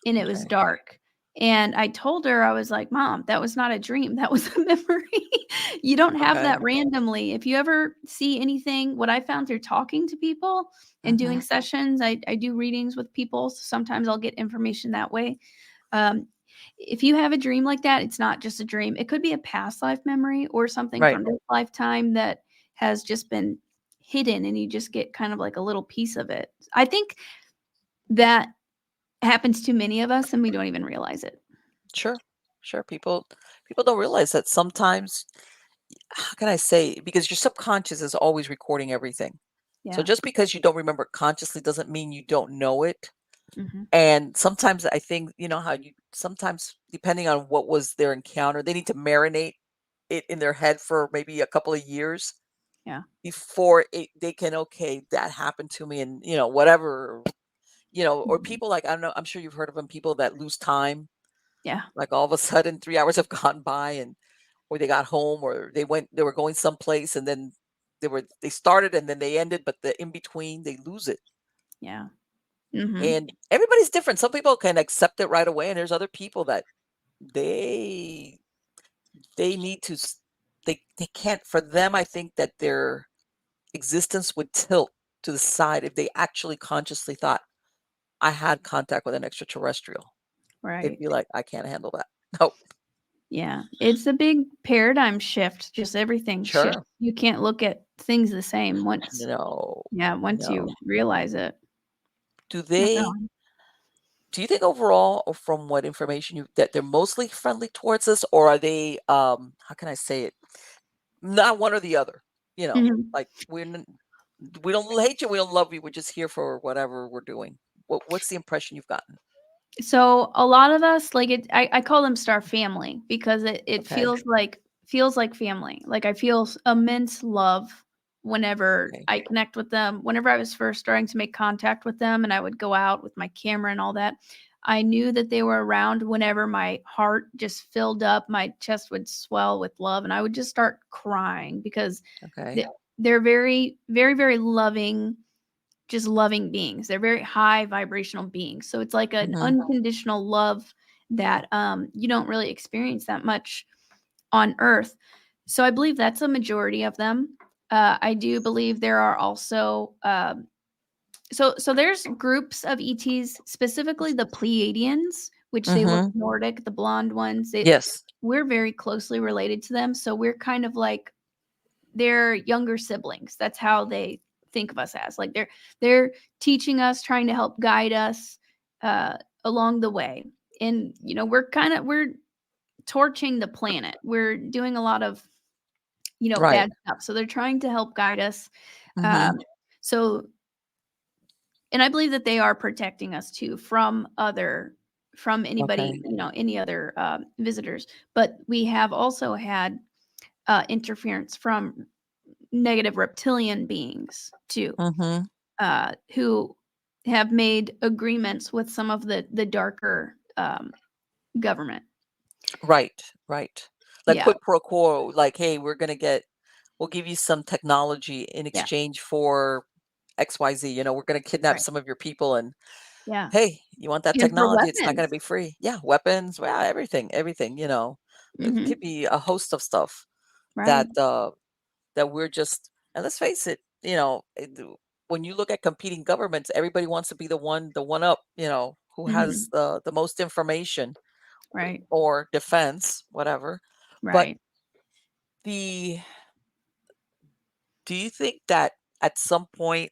and it was Okay. dark. And I told her, I was like, "Mom, that was not a dream. That was a memory." You don't have Okay. that randomly. If you ever see anything, what I found through talking to people and doing Mhm. sessions, I do readings with people. So sometimes I'll get information that way. Um, if you have a dream like that, it's not just a dream. It could be a past life memory or something Right. from this lifetime that has just been hidden, and you just get kind of like a little piece of it. I think that happens to many of us and we don't even realize it. Sure. Sure. People don't realize that sometimes, how can I say, because your subconscious is always recording everything. So Yeah. just because you don't remember it consciously doesn't mean you don't know it. Mhm. And sometimes I think, how you sometimes, depending on what was their encounter, they need to marinate it in their head for maybe a couple of years Yeah. before they can, okay, that happened to me, and whatever, or Mhm. people like, I don't know, I'm sure you've heard of them, people that lose time, Yeah. like all of a sudden 3 hours have gone by, and or they got home, or they were going someplace, and then they started and then they ended, but the in between they lose it. Yeah. Mhm. And everybody's different. Some people can accept it right away, and there's other people that they they need to they can't. For them, I think that their existence would tilt to the side if they actually consciously thought, I had contact with an extraterrestrial. They'd Right. be like, I can't handle that. No. Yeah. It's a big paradigm shift, just everything shifts. Sure. You can't look at things the same No. once you No. realize it. Do they Definitely. do you think overall, or from what information that they're mostly friendly towards us, or are they, how can I say it? Not one or the other. Mhm. Like we don't hate you, we don't love you, we're just here for whatever we're doing. What's the impression you've gotten? So a lot of us, like, I call them star family because it Okay. feels like feels like family. Like I feel immense love whenever Okay. I connect with them. Whenever I was first starting to make contact with them and I would go out with my camera and all that, I knew that they were around whenever my heart just filled up, my chest would swell with love and I would just start crying because Okay. they- they're very, very, very loving, just loving beings. They're very high vibrational beings. So it's like an Mhm. unconditional love that you don't really experience that much on Earth. So I believe that's a majority of them. I do believe there are also so there's groups of ETs, specifically the Pleiadians, which they look Mhm. Nordic, the blonde ones. Yes. We're very closely related to them, so we're kind of like their younger siblings. That's how they think of us as. Like they're teaching us, trying to help guide us along the way. And we're torching the planet. We're doing a lot of Right. bad stuff. So they're trying to help guide us. Mhm. Um, so, and I believe that they are protecting us too from anybody, Okay. any other visitors. But we have also had interference from negative reptilian beings too, Mhm. who have made agreements with some of the darker government. Right. Right. Like Yeah, quid pro quo, like, hey, we'll give you some technology in yeah, exchange for XYZ. We're gonna kidnap right, some of your people and yeah, hey, you want that and for technology? It's not gonna weapons. be free. Yeah, weapons, well, everything. It Hmm. could be a host of stuff Right. that that we're just and let's face it, when you look at competing governments, everybody wants to be the one up, who has Hmm. the most information Right. or defense, whatever. But Right. the do you think that at some point,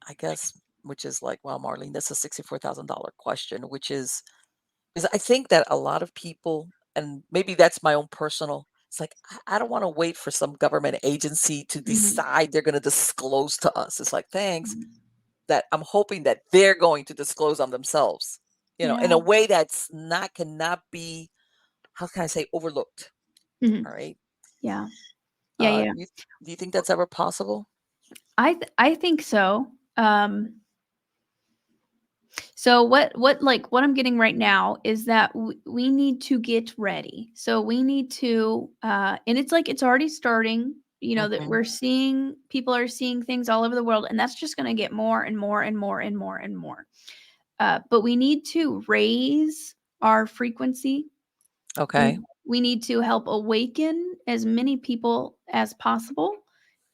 I guess, which is like, well, Marlene, that's a $64,000 question, which is I think that a lot of people, and maybe that's my own personal, it's like, I don't want to wait for some government agency to Hmm. decide they're going to disclose to us. It's like, thanks, Hmm. that I'm hoping that they're going to disclose on themselves, in Yeah. a way that's not, cannot be, how can I say, overlooked. Hmm. All right. Yeah. Yeah. Yeah. Do you think that's ever possible? I think so. So what I'm getting right now is that we need to get ready. So we need to and it's like it's already starting, that Hmm. we're seeing people are seeing things all over the world and that's just going to get more and more and more and more and more. But we need to raise our frequency. Okay. We need to help awaken as many people as possible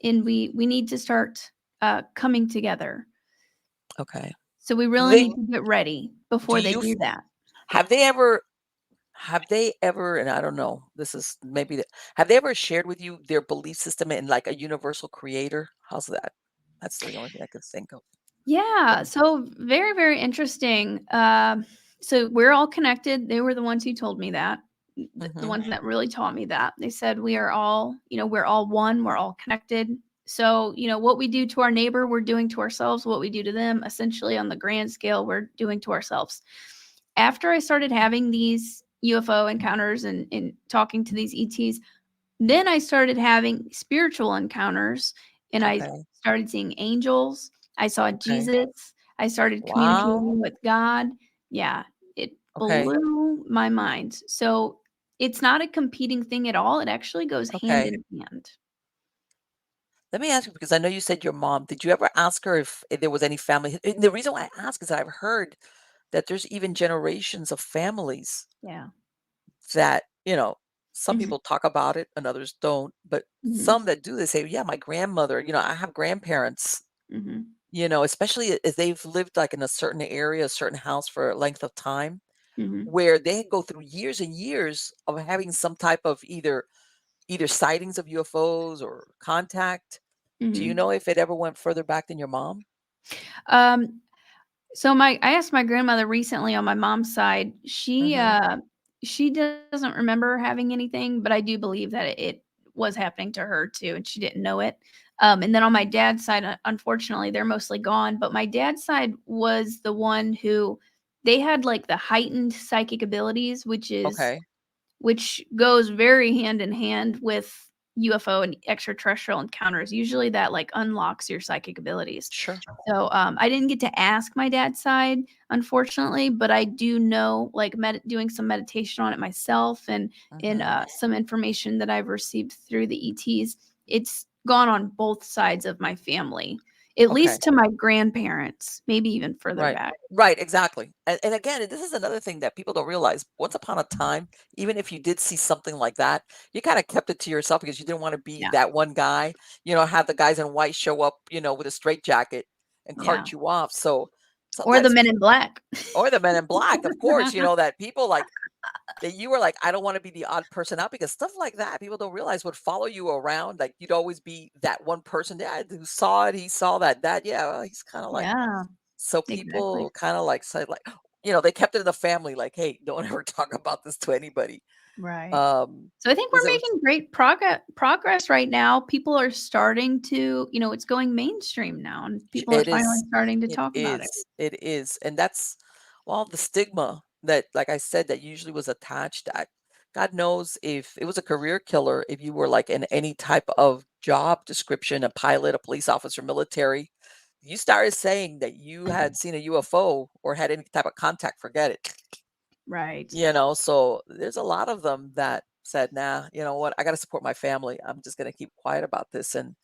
and we need to start coming together. Okay. So we Do really they, need to get ready do before they you, do that. have they ever, and I don't know, this is maybe have they ever shared with you their belief system in like a universal creator? How's that? That's the only thing I could think of. Yeah, But so very, very interesting. So we're all connected. They were the ones who told me that, the mhm. ones that really taught me that. They said we are all, we're all one, we're all connected. So, what we do to our neighbor, we're doing to ourselves. What we do to them, essentially on the grand scale, we're doing to ourselves. After I started having these UFO encounters and talking to these ETs, then I started having spiritual encounters and I Okay. started seeing angels. I saw Okay. Jesus. I started Wow. communicating with God. Yeah, it Okay. blew my mind. So it's not a competing thing at all. It actually goes hand Okay. in hand. Let me ask you because I know you said your mom. Did you ever ask her if there was any family? And the reason why I ask is that I've heard that there's even generations of families Yeah. that, some Hmm. people talk about it and others don't, but Hmm. some that do, they say, yeah, my grandmother, I have grandparents, Hmm. especially if they've lived like in a certain area, a certain house for a length of time, Hmm. where they go through years and years of having some type of either sightings of UFOs or contact. Do you Hmm. know if it ever went further back than your mom? Um, So I asked my grandmother recently on my mom's side. Mhm. She doesn't remember having anything, but I do believe that it was happening to her too, and she didn't know it. And then on my dad's side, unfortunately, they're mostly gone. But my dad's side was the one who they had like the heightened psychic abilities, which is Okay. which goes very hand in hand with UFO and extraterrestrial encounters. Usually that like unlocks your psychic abilities. Sure. So I didn't get to ask my dad's side, unfortunately, but I do know, like, doing some meditation on it myself, and in Hmm. some information that I've received through the ETs, it's gone on both sides of my family, at Okay. least to my grandparents, maybe even further Right. back. Right. Exactly. And again, this is another thing that people don't realize. Once upon a time, even if you did see something like that, you kind of kept it to yourself because you didn't want to be Yeah, that one guy, have the guys in white show up, with a straight jacket and yeah, cart you off. So or the sometimes, Men in Black. or the men in black, of course, that people like that you were like, I don't want to be the odd person out because stuff like that, people don't realize would follow you around. Like you'd always be that one person. Yeah, who saw it, he saw that. Yeah, well, he's kind of like, Yeah, so exactly. people kind of like said like, they kept it in the family, like, hey, don't ever talk about this to anybody. Right. Um, So I think because we're it was making great progress right now. People are starting to, it's going mainstream now, and people are it finally is, starting to it talk about it. is, it is, and that's well the stigma that, like I said, that usually was attached. That God knows if it was a career killer, if you were like in any type of job description, a pilot, a police officer, military, you started saying that you had seen a UFO or had any type of contact, forget it. Right. So there's a lot of them that said, "Nah, you know what? I got to support my family. I'm just going to keep quiet about this." And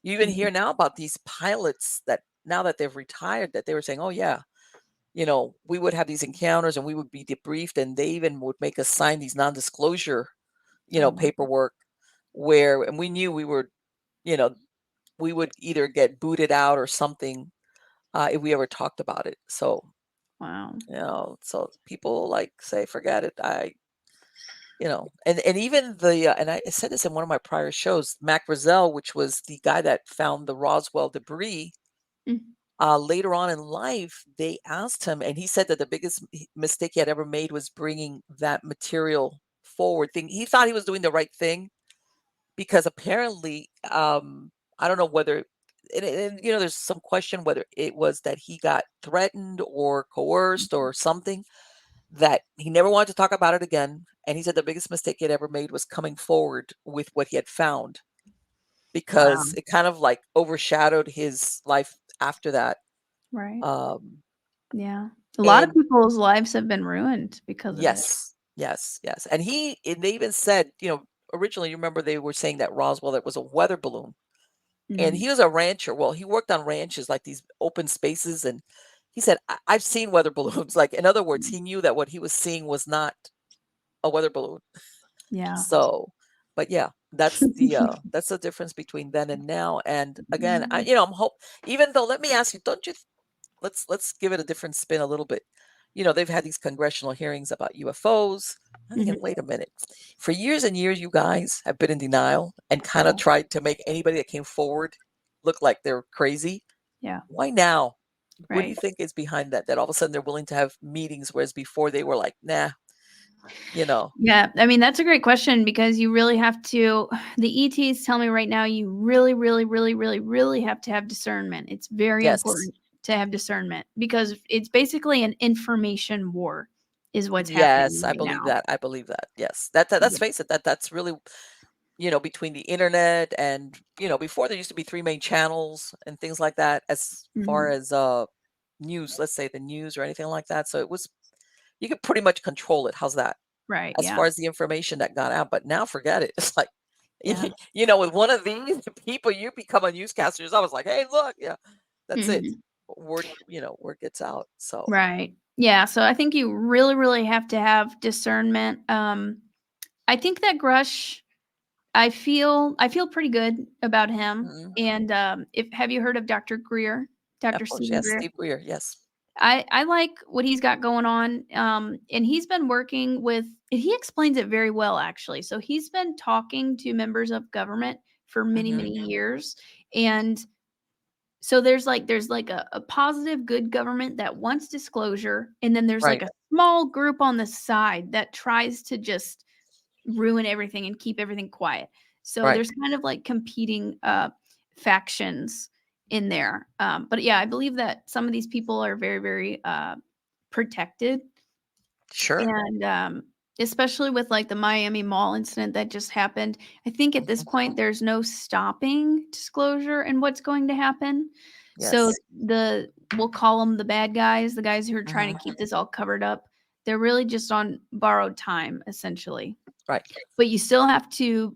you even Mhm. hear now about these pilots that now that they've retired, that they were saying, "Oh yeah, we would have these encounters and we would be debriefed, and they even would make us sign these non-disclosure, Oh my. paperwork where, and we knew you know, we would either get booted out or something if we ever talked about it." So Wow. so people like say, "Forget it." And even and I said this in one of my prior shows, Mac Brazel, which was the guy that found the Roswell debris, Mm. later on in life, they asked him, and he said that the biggest mistake he had ever made was bringing that material forward. He thought he was doing the right thing because apparently, I don't know whether, and there's some question whether it was that he got threatened or coerced or something, that he never wanted to talk about it again. And he said the biggest mistake he had ever made was coming forward with what he had found Wow. because it kind of like overshadowed his life after that. Right. Um, Yeah. A lot of and people's lives have been ruined because of it. yes, yes, yes. And they even said, originally, you remember they were saying that Roswell, that was a weather balloon. And Mhm. he was a rancher. Well, he worked on ranches, like these open spaces. And he said, I've seen weather balloons. Like, in other words, he knew that what he was seeing was not a weather balloon. Yeah. So, but yeah, that's the difference between then and now. And again, Mhm. I'm hope, even though, let me ask you, don't you let's give it a different spin a little bit. They've had these congressional hearings about UFOs. I'm thinking, Mhm. wait a minute. For years and years, you guys have been in denial and kind of tried to make anybody that came forward look like they're crazy. Yeah. Why now? What do you Right. think is behind that? That all of a sudden they're willing to have meetings, whereas before they were like, nah, you know. Yeah, I mean, that's a great question because you really have to the ETs tell me right now you really, really, really, really, really have to have discernment. It's very Yes. important to have discernment because it's basically an information war is what's Yes, happening I right believe now. that. I believe that. Yes. Let's Yeah. face it, that's really, between the internet and, before there used to be three main channels and things like that, as far Mhm. as news, let's say the news or anything like that. So it was, you could pretty much control it. How's that? Right, As yeah. far as the information that got out. But now forget it. It's like, Yeah. with one of these people, you become a newscaster. I was like, hey, look, yeah, that's it. Mhm. Word gets out. So Right. Yeah, so I think you really, really have to have discernment. I think that Grush, I feel pretty good about him. mhm. And if have you heard of Dr. Greer? Of Dr. course, Stephen yes, Greer? Steve Weir, yes. I like what he's got going on. And he's been working with and he explains it very well actually. So he's been talking to members of government for many, Hmm. many years. And so there's like a positive good government that wants disclosure. And then there's like Right, a small group on the side that tries to just ruin everything and keep everything quiet. So right. there's kind of like competing factions in there. But yeah, I believe that some of these people are very, very protected. Sure. And especially with like the Miami Mall incident that just happened. I think at this Mhm. point there's no stopping disclosure and what's going to happen. So Yes. we'll call them the bad guys, the guys who are trying Mhm. to keep this all covered up. They're really just on borrowed time, essentially. Right. But you still have to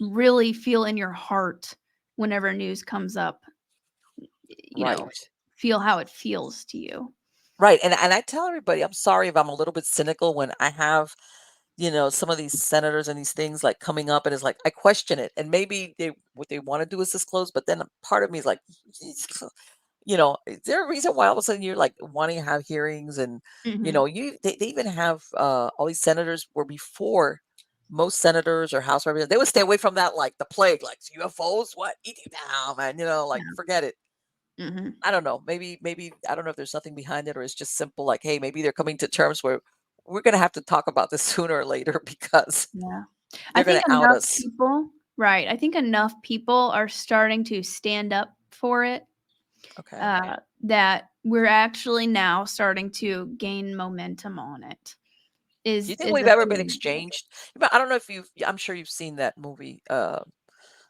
really feel in your heart whenever news comes up, you Right. know, feel how it feels to you. Right. And I tell everybody, I'm sorry if I'm a little bit cynical when I have, some of these senators and these things like coming up, and it's like I question it. And maybe what they want to do is disclose, but then part of me is like, is there a reason why all of a sudden you're like wanting to have hearings? And Mhm. they even have all these senators were before most senators or House representatives, they would stay away from that like the plague, like UFOs, what? Eat it down, man. Like Yeah. forget it. Mhm. I don't know. Maybe I don't know if there's something behind it or it's just simple like, hey, maybe they're coming to terms where we're gonna have to talk about this sooner or later because Yeah. I they're gonna think out enough us. people right, I think enough people are starting to stand up for it, Okay. that we're actually now starting to gain momentum on it, Do you think is we've a ever been thing. exchanged? But I don't know if I'm sure you've seen that movie,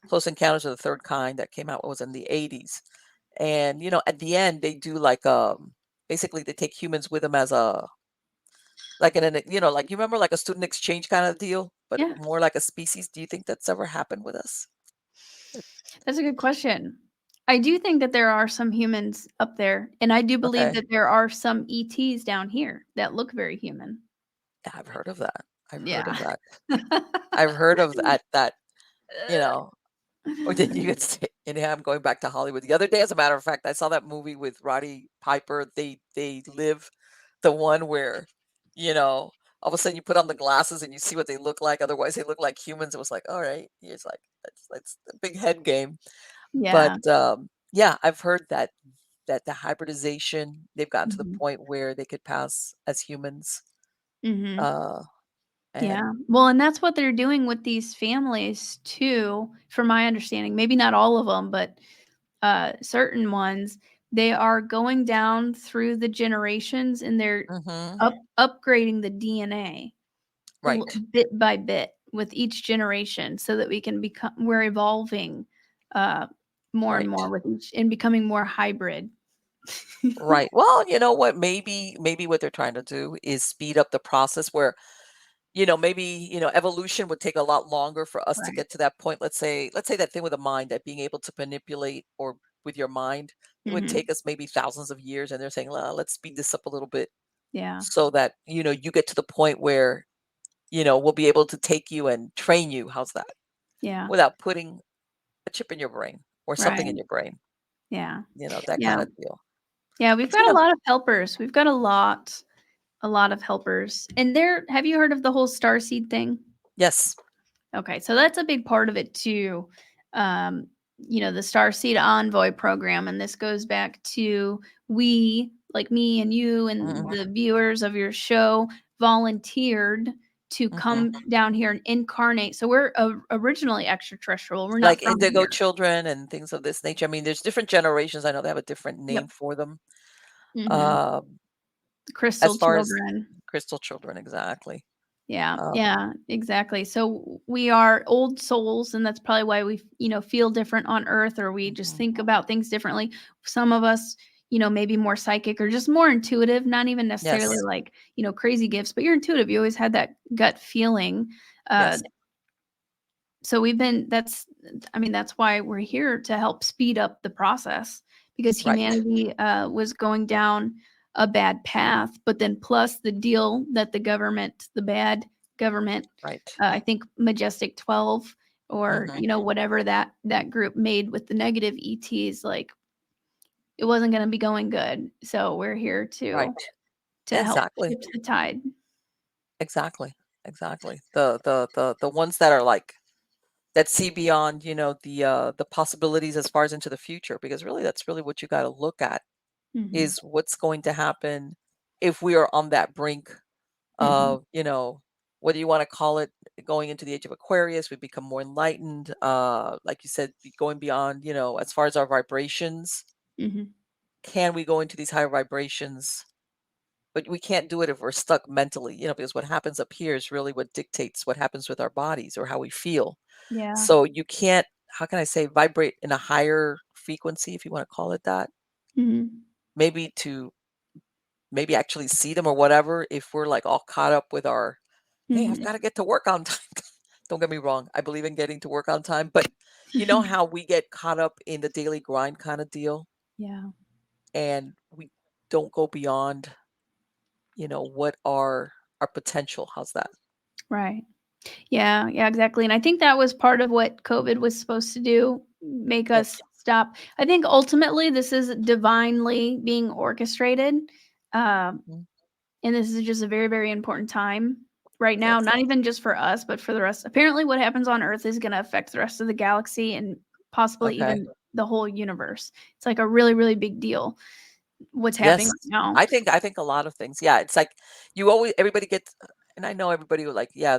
Close Encounters of the Third Kind that came out, what was in the 80s. And at the end they do like basically they take humans with them as a like like you remember like a student exchange kind of deal, but Yeah, more like a species. Do you think that's ever happened with us? that's a good question. I do think that there are some humans up there, and I do believe Okay. that there are some ETs down here that look very human. Yeah, I've heard of that. I've heard Yeah. of that. I've heard of that, you know, or did you say, anyhow, I'm going back to Hollywood. The other day, as a matter of fact, I saw that movie with Roddy Piper. They live the one where, all of a sudden you put on the glasses and you see what they look like. Otherwise, they look like humans. It was like, all right, it's like that's the big head game. But Yeah. yeah, I've heard that the hybridization they've gotten to the Mhm. point where they could pass as humans. Mhm. Uh, Yeah. and Well, and that's what they're doing with these families too, from my understanding. Maybe not all of them, but certain ones. They are going down through the generations and they're hmm upgrading the DNA right, bit by bit with each generation so that we're evolving uh, more and right. more with each and becoming more hybrid. Right. Well, you know what? Maybe what they're trying to do is speed up the process where, maybe, evolution would take a lot longer for us to Right. get to that point. Let's say that thing with the mind, that being able to manipulate or with your mind, it would Hmm. take us maybe thousands of years. And they're saying, well, let's speed this up a little bit Yeah. so that, you get to the point where, we'll be able to take you and train you. How's that? Yeah. Without putting a chip in your brain or something in Right. your brain, Yeah. that Yeah. kind of deal. Yeah. We've But got a lot of helpers. We've got a lot of helpers. And have you heard of the whole starseed thing? yes. Okay, so that's a big part of it too. Um, the Starseed Envoy program, and this goes back to we, like me and you and hmm the viewers of your show, volunteered to hmm come down here and incarnate. So we're originally extraterrestrial. We're not Like from indigo here. children and things of this nature. I mean, there's different generations. I know they have a different name Yep. for them. Hmm. Um, Crystal as far as children. crystal children, exactly. Yeah, Um, yeah, exactly. So we are old souls, and that's probably why we, feel different on Earth, or we just mhm. think about things differently. Some of us, maybe more psychic or just more intuitive, not even necessarily Yes, like, crazy gifts, but you're intuitive. You always had that gut feeling. Uh, yes, so we've been, I mean, that's why we're here to help speed up the process because right, humanity was going down a bad path. But then, plus the deal that the bad government, right. I think Majestic 12 or, hmm whatever that group made with the negative ETs, like it wasn't going to be going good. So we're here Right. to help Exactly, shift the tide. exactly, exactly. The ones that are like that see beyond, the possibilities as far as into the future, because really that's really what you got to look at Hmm. is what's going to happen if we are on that brink Hmm. of, whether you want to call it going into the age of Aquarius, we become more enlightened. Like you said, going beyond, as far as our vibrations, Hmm. can we go into these higher vibrations but we can't do it if we're stuck mentally, because what happens up here is really what dictates what happens with our bodies or how we feel. Yeah. So you can't, how can I say, vibrate in a higher frequency, if you want to call it that, Mhm. maybe to maybe actually see them or whatever, if we're like all caught up with our, hey, I've Mhm. got to get to work on time. Don't get me wrong. I believe in getting to work on time, but you know how we get caught up in the daily grind kind of deal Yeah. and we don't go beyond, what our potential. How's that? Right. Yeah, yeah, exactly, and I think that was part of what COVID was supposed to do, make Yep. us stop. I think ultimately this is divinely being orchestrated, um, Mhm. and this is just a very, very important time right now, Yes. not even just for us, but for the rest. Apparently, what happens on Earth is gonna affect the rest of the galaxy and possibly Okay. even the whole universe. It's like a really, really big deal what's happening Yes. right now. I think a lot of things. Yeah, it's like you always everybody gets and I know everybody will like, yeah,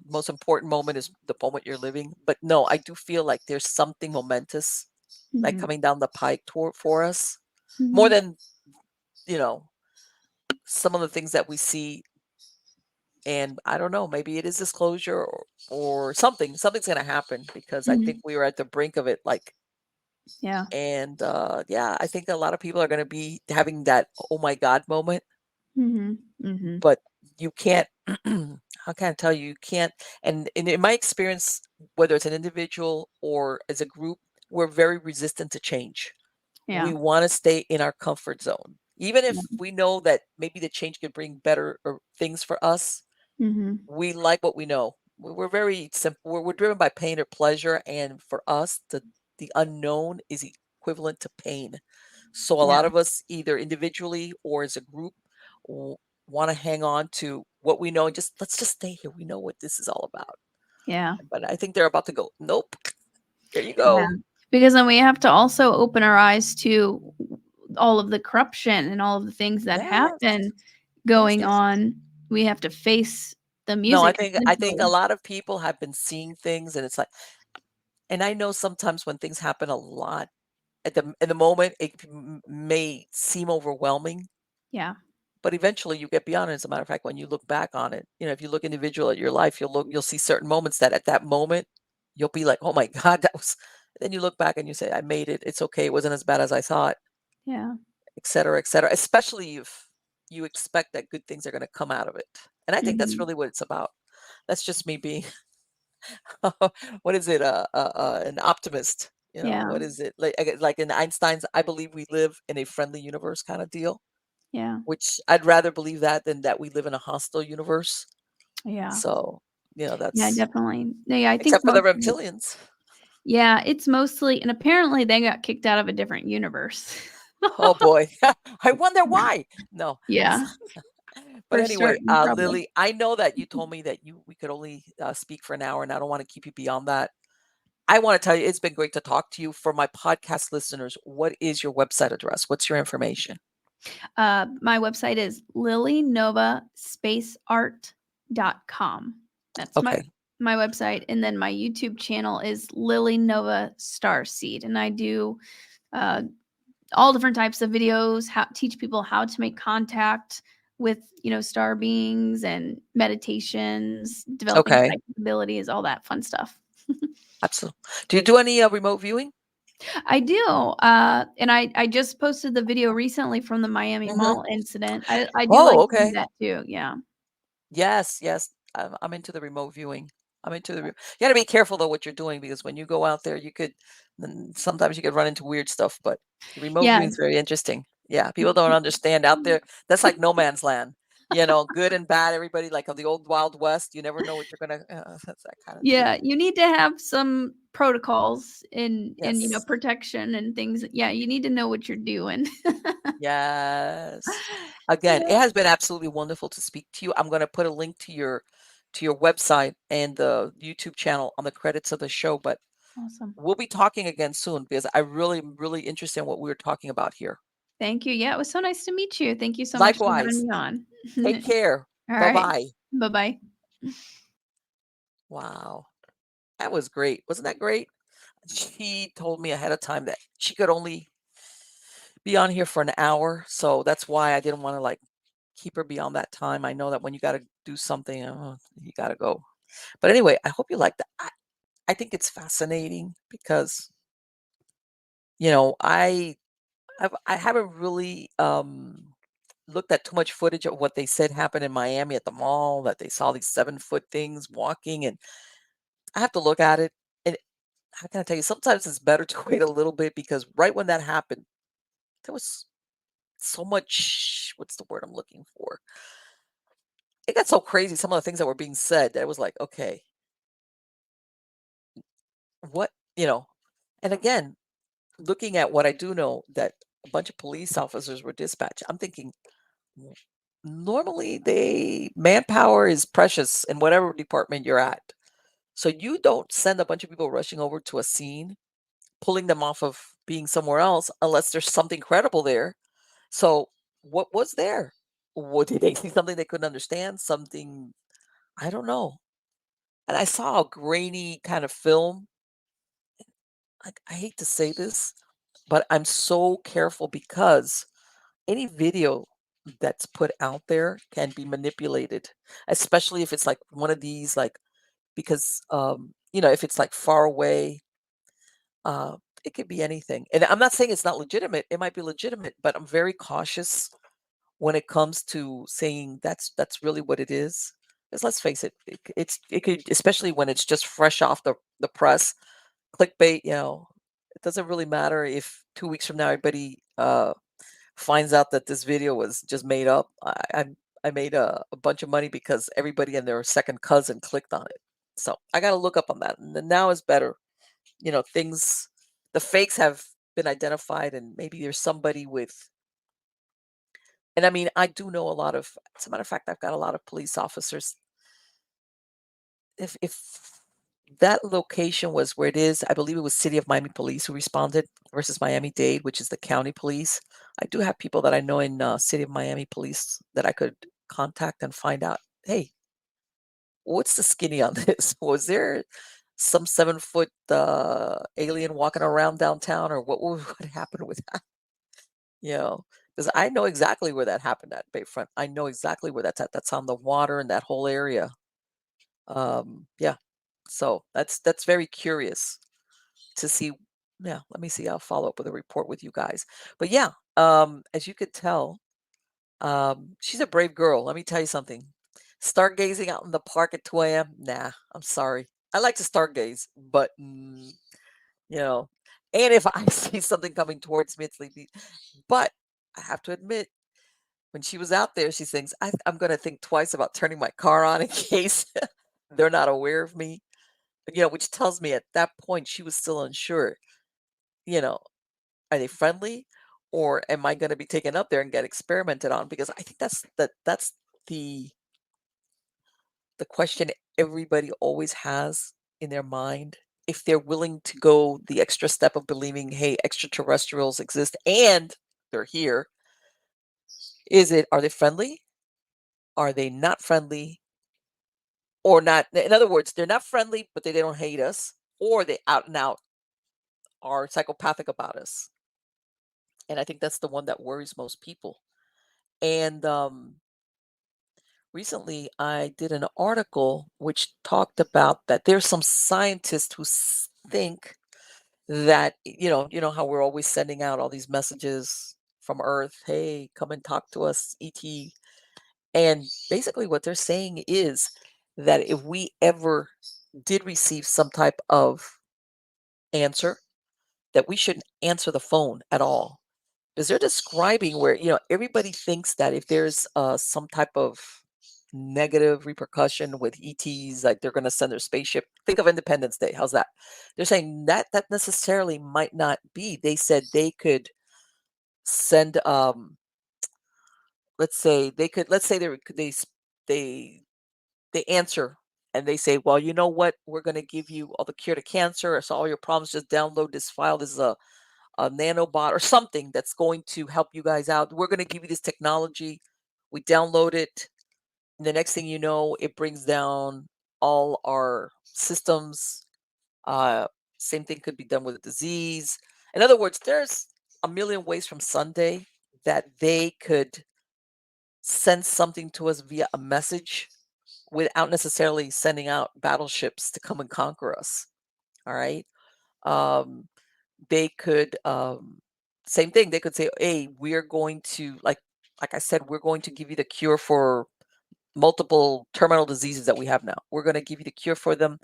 most important moment is the moment you're living. But no, I do feel like there's something momentous like Mhm, coming down the pike for us. More mhm, than, you know, some of the things that we see. And I don't know, maybe it is disclosure or something. Something's gonna happen because I think mhm. we were at the brink of it, like Yeah. and yeah, I think a lot of people are gonna be having that oh my God moment. Mhm, mhm. But you can't how can I tell you, you can't and in my experience, whether it's an individual or as a group, we're very resistant to change. We Yeah, want to stay in our comfort zone. Even if yeah. we know that maybe the change could bring better or things for us, Mhm. we like what we know. We're very simple. We're driven by pain or pleasure, and for us, the unknown is equivalent to pain. So a Yeah, lot of us, either individually or as a group, want to hang on to what we know and just let's just stay here. We know what this is all about. yeah. But I think they're about to go. Nope. There you Yeah, go. because then we have to also open our eyes to all of the corruption and all of the things that Yes. happen Yes. going Yes. on. We have to face the No, I music think I think a essentially. lot of people have been seeing things, and it's like, and I know sometimes when things happen a lot at the in the moment, it may seem overwhelming, Yeah, but eventually you get beyond it. As a matter of fact, when you look back on it, if you look individual at your life, you'll see certain moments that at that moment you'll be like, oh my God, that was. Then you look back and you say, I made it. It's okay. It wasn't as bad as I thought, yeah, et cetera, et cetera. Especially if you expect that good things are going to come out of it. And I think that's mhm, really what it's about. That's just me being what is it? An optimist. yeah, What is it? Like in Einstein's, I believe we live in a friendly universe kind of deal, yeah, which I'd rather believe that than that we live in a hostile universe. yeah, So, yeah, that's definitely. Yeah, I think except for the most of it. reptilians. Yeah, it's mostly, and apparently they got kicked out of a different universe. Oh boy. I wonder why. No. Yeah, But for anyway, starting trouble. Lily, I know that you told me that we could only speak for an hour, and I don't want to keep you beyond that. I want to tell you, it's been great to talk to you. For my podcast listeners, what is your website address? What's your information? My website is lilynovaspaceart.com. That's my Okay. my website, and then my YouTube channel is Lily Nova Starseed, and I do uh, all different types of videos. How teach people how to make contact with star beings and meditations, developing Okay. psychic abilities, all that fun stuff. Absolutely. Do you do any remote viewing? I do, and I just posted the video recently from the Miami Hmm. Mall incident. I do Oh, like to do okay. that too. Yeah. Yes, yes. I'm into the remote viewing. I'm into the. You got to be careful though what you're doing because when you go out there, then sometimes you could run into weird stuff. But the remote Yeah. viewing is very interesting. Yeah, people don't understand out there. That's like no man's land. Good and bad. Everybody like of the old Wild West. You never know what you're gonna. That's that kind of deal. Yeah, you need to have some protocols in Yes. protection and things. Yeah, you need to know what you're doing. Yes. Again, it Yeah, has been absolutely wonderful to speak to you. I'm going to put a link to your website and the YouTube channel on the credits of the show, but awesome. we'll be talking again soon because I really really interested in what we were talking about here. Thank you. Yeah, it was so nice to meet you. Thank you so much for having Likewise. me on. Take care. All right. Bye-bye. Bye-bye. Wow. That was great. Wasn't that great? She told me ahead of time that she could only be on here for an hour, so that's why I didn't want to like keep her beyond that time. I know that when you got to do something, you got to go. But anyway, I hope you like that. I think it's fascinating because, I haven't really looked at too much footage of what they said happened in Miami at the mall, that they saw these 7-foot things walking, and I have to look at it. And how can I tell you? Sometimes it's better to wait a little bit because right when that happened, there was so much. What's the word I'm looking for? It got so crazy. Some of the things that were being said that it was like, okay, what, and again, looking at what I do know that a bunch of police officers were dispatched, I'm thinking, "W- normally manpower is precious in whatever department you're at. So you don't send a bunch of people rushing over to a scene, pulling them off of being somewhere else unless there's something credible there. So what was there? What did they see something they couldn't understand? Something I don't know. And I saw a grainy kind of film. I hate to say this, but I'm so careful because any video that's put out there can be manipulated, especially if it's like one of these, like, because, if it's like far away, uh, it could be anything. And I'm not saying it's not legitimate. It might be legitimate, but I'm very cautious when it comes to saying that's really what it is. Because let's face it, it could, especially when it's just fresh off the press, clickbait. It doesn't really matter if 2 weeks from now everybody finds out that this video was just made up. I made a bunch of money because everybody and their second cousin clicked on it. So I got to look up on that. And then now is better. Things, the fakes have been identified, and maybe there's somebody with. And I mean, I do know a lot of. As a matter of fact, I've got a lot of police officers. If that location was where it is, I believe it was City of Miami Police who responded versus Miami-Dade, which is the county police. I do have people that I know in City of Miami Police that I could contact and find out, hey, what's the skinny on this? Was there some 7-foot alien walking around downtown, or what happened with that? You know, because I know exactly where that happened at Bayfront. I know exactly where that's at. That's on the water and that whole area. Yeah. So that's very curious to see. Yeah, let me see. I'll follow up with a report with you guys. But yeah, as you could tell, she's a brave girl. Let me tell you something. Stargazing out in the park at 2 a.m. Nah, I'm sorry. I like to stargaze, but you know, and if I see something coming towards me, it's sleepy. But I have to admit, when she was out there, she thinks I'm going to think twice about turning my car on in case they're not aware of me. Which tells me at that point she was still unsure. You know, are they friendly, or am I going to be taken up there and get experimented on? Because I think that's the the question everybody always has in their mind. If they're willing to go the extra step of believing, hey, extraterrestrials exist and they're here, are they friendly? Are they not friendly? Or not? In other words, they're not friendly, but they don't hate us, or they out and out are psychopathic about us. And I think that's the one that worries most people. And recently, I did an article which talked about that there's some scientists who think that you know how we're always sending out all these messages from Earth, hey, come and talk to us, ET. And basically, what they're saying is that if we ever did receive some type of answer, that we shouldn't answer the phone at all. Because they're describing where, everybody thinks that if there's some type of negative repercussion with ETs, like they're going to send their spaceship. Think of Independence Day. How's that? They're saying that necessarily might not be. They said they could send, let's say they they answer and they say, well, you know what? We're going to give you all the cure to cancer. So all your problems, just download this file. This is a nanobot or something that's going to help you guys out. We're going to give you this technology. We download it. And the next thing you know, it brings down all our systems. Uh, Same thing could be done with a disease. In other words, there's a million ways from Sunday that they could send something to us via a message without necessarily sending out battleships to come and conquer us. All right. Um, they could same thing. They could say, "Hey, we're going to like I said, we're going to give you the cure for multiple terminal diseases that we have now. We're going to give you the cure for them.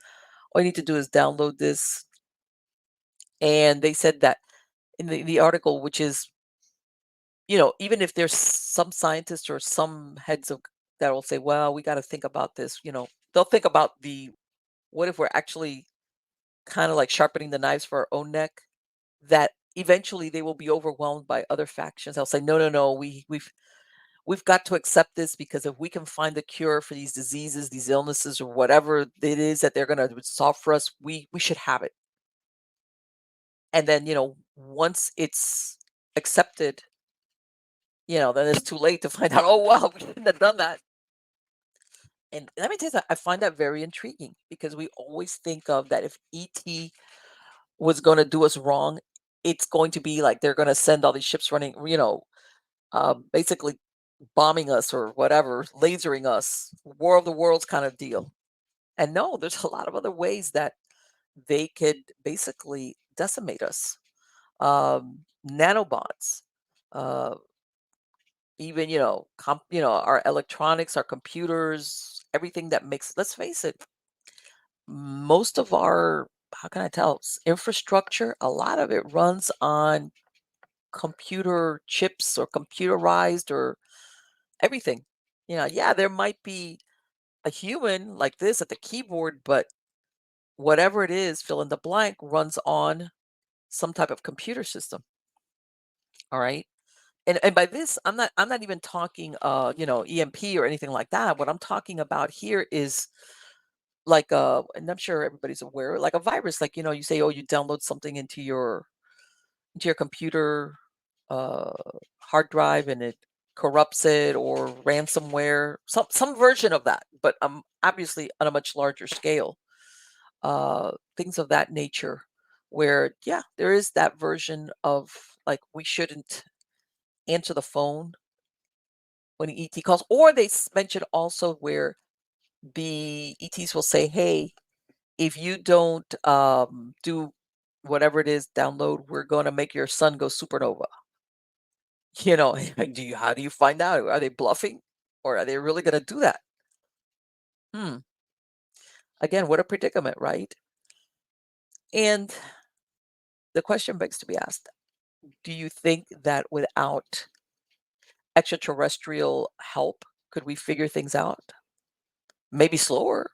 All you need to do is download this." And they said that in the article, which is, even if there's some scientists or some heads of that will say, "Well, we got to think about this," they'll think about what if we're actually kind of like sharpening the knives for our own neck, that eventually they will be overwhelmed by other factions. They'll say, "No, no, no, we've got to accept this, because if we can find the cure for these diseases, these illnesses, or whatever it is that they're going to solve for us, we should have it." And then, once it's accepted, then it's too late to find out, "Oh, wow, we shouldn't have done that." And let me tell you that I find that very intriguing, because we always think of that if ET was going to do us wrong, it's going to be like they're going to send all these ships running, basically bombing us or whatever, lasering us, War of the Worlds kind of deal. And no, there's a lot of other ways that they could basically decimate us. Nanobots, uh, even our electronics, our computers, everything that makes. Let's face it, most of our, how can I tell, infrastructure, a lot of it runs on computer chips or computerized or everything. Yeah, there might be a human like this at the keyboard, but whatever it is, fill in the blank, runs on some type of computer system. All right. And by this, I'm not even talking EMP or anything like that. What I'm talking about here is like and I'm sure everybody's aware, like a virus. Like, you say, oh, you download something into your computer uh hard drive, and it corrupts it, or ransomware, some version of that, but obviously on a much larger scale. Things of that nature, where yeah, there is that version of, like, we shouldn't answer the phone when an ET calls. Or they mention also where the ETs will say, "Hey, if you don't do whatever it is, download, we're going to make your sun go supernova." How do you find out? Are they bluffing, or are they really going to do that? Hmm. Again, what a predicament, right? And the question begs to be asked: do you think that without extraterrestrial help, could we figure things out? Maybe slower,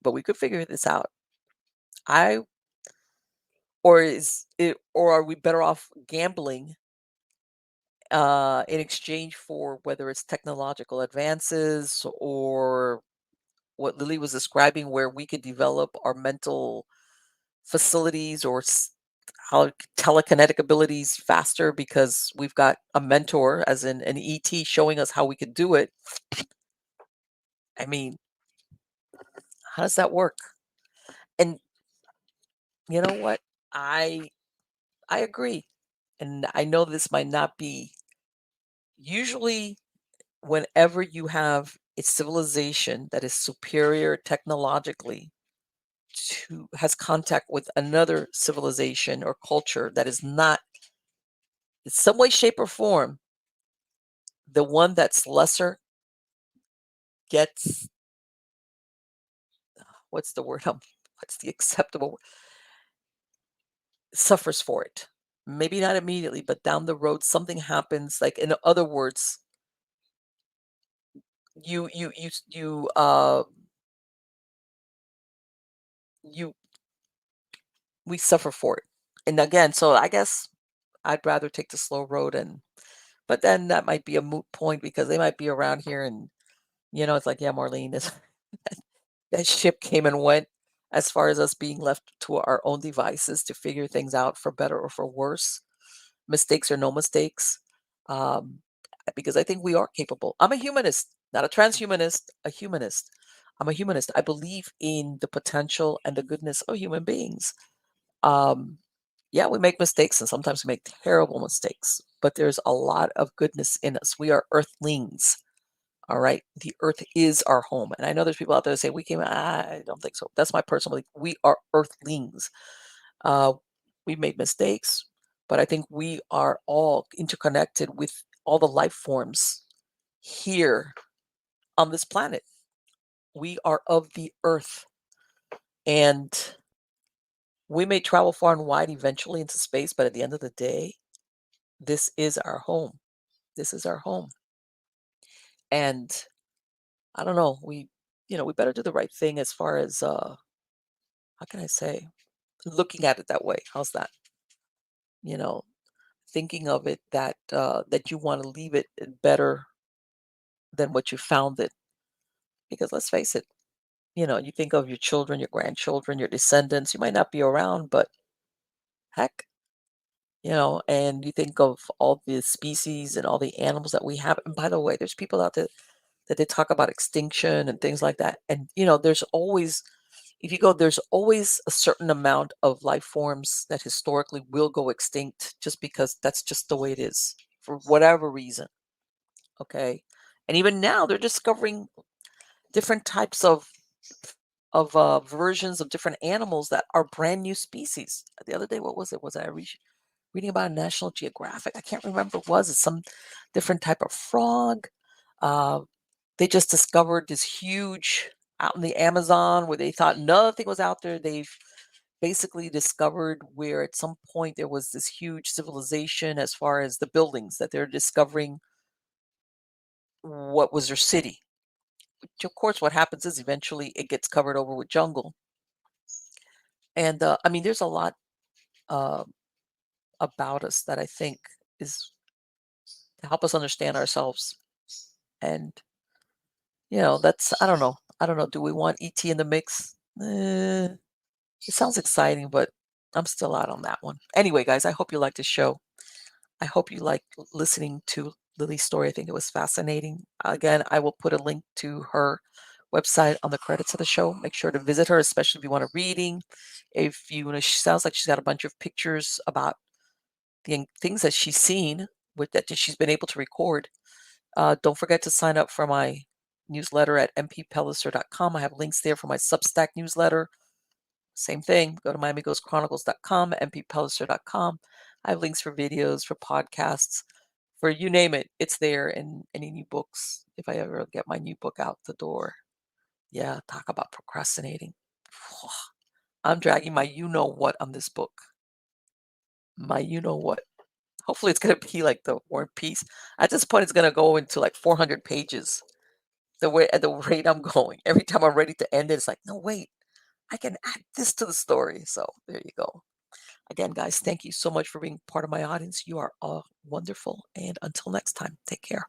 but we could figure this out. I or are we better off gambling in exchange for whether it's technological advances, or what Lily was describing, where we could develop our mental facilities, or how telekinetic abilities faster, because we've got a mentor, as in an ET, showing us how we could do it. I mean, how does that work? And you know what? I agree. And I know this might not be usually, whenever you have a civilization that is superior technologically, has contact with another civilization or culture that is not, in some way, shape, or form, the one that's lesser gets, what's the word? What's the acceptable word? Suffers for it. Maybe not immediately, but down the road, something happens. Like, in other words, you we suffer for it. And again, so I guess I'd rather take the slow road, but then that might be a moot point, because they might be around here, and it's like, yeah, Marlene, this that ship came and went, as far as us being left to our own devices to figure things out, for better or for worse, mistakes or no mistakes. Um, because I think we are capable. I'm a humanist, not a transhumanist, a humanist. I'm a humanist. I believe in the potential and the goodness of human beings. Um, yeah, we make mistakes, and sometimes we make terrible mistakes, but there's a lot of goodness in us. We are earthlings. All right. The earth is our home. And I know there's people out there that say we came, I don't think so. That's my personal belief. We are earthlings. We made mistakes, but I think we are all interconnected with all the life forms here on this planet. We are of the earth. And we may travel far and wide eventually into space, but at the end of the day, this is our home. This is our home. And I don't know, we better do the right thing as far as how can I say, looking at it that way. How's that? You know, thinking of it that you want to leave it better than what you found it. Because let's face it, you think of your children, your grandchildren, your descendants, you might not be around, but heck, and you think of all the species and all the animals that we have. And by the way, there's people out there that they talk about extinction and things like that. And there's always, if you go, there's always a certain amount of life forms that historically will go extinct just because that's just the way it is for whatever reason. Okay. And even now they're discovering different types of versions of different animals that are brand new species. The other day, what was it? Was I reading about a National Geographic? I can't remember what it was. It's some different type of frog. Uh, they just discovered this huge out in the Amazon where they thought nothing was out there. They've basically discovered where at some point there was this huge civilization as far as the buildings that they're discovering what was their city. Which of course what happens is eventually it gets covered over with jungle. And I mean, there's a lot uh, about us that I think is to help us understand ourselves. And that's I don't know. I don't know. Do we want ET in the mix? It sounds exciting, but I'm still out on that one. Anyway, guys, I hope you liked the show. I hope you liked listening to Lily's story. I think it was fascinating. Again, I will put a link to her website on the credits of the show. Make sure to visit her, especially if you want a reading. If you, she sounds like she's got a bunch of pictures about the things that she's seen with that she's been able to record. Don't forget to sign up for my newsletter at mppellicer.com. I have links there for my Substack newsletter. Same thing. Go to miamighostchronicles.com, mppellicer.com. I have links for videos, for podcasts, for you name it. It's there. And any new books, if I ever get my new book out the door. Yeah, talk about procrastinating. I'm dragging my you-know-what on this book. My you-know-what. Hopefully it's going to be like the War and Peace. At this point, it's going to go into like 400 pages. At the rate I'm going. Every time I'm ready to end it, it's like, no, wait. I can add this to the story. So there you go. Again, guys, thank you so much for being part of my audience. You are all wonderful. And until next time, take care.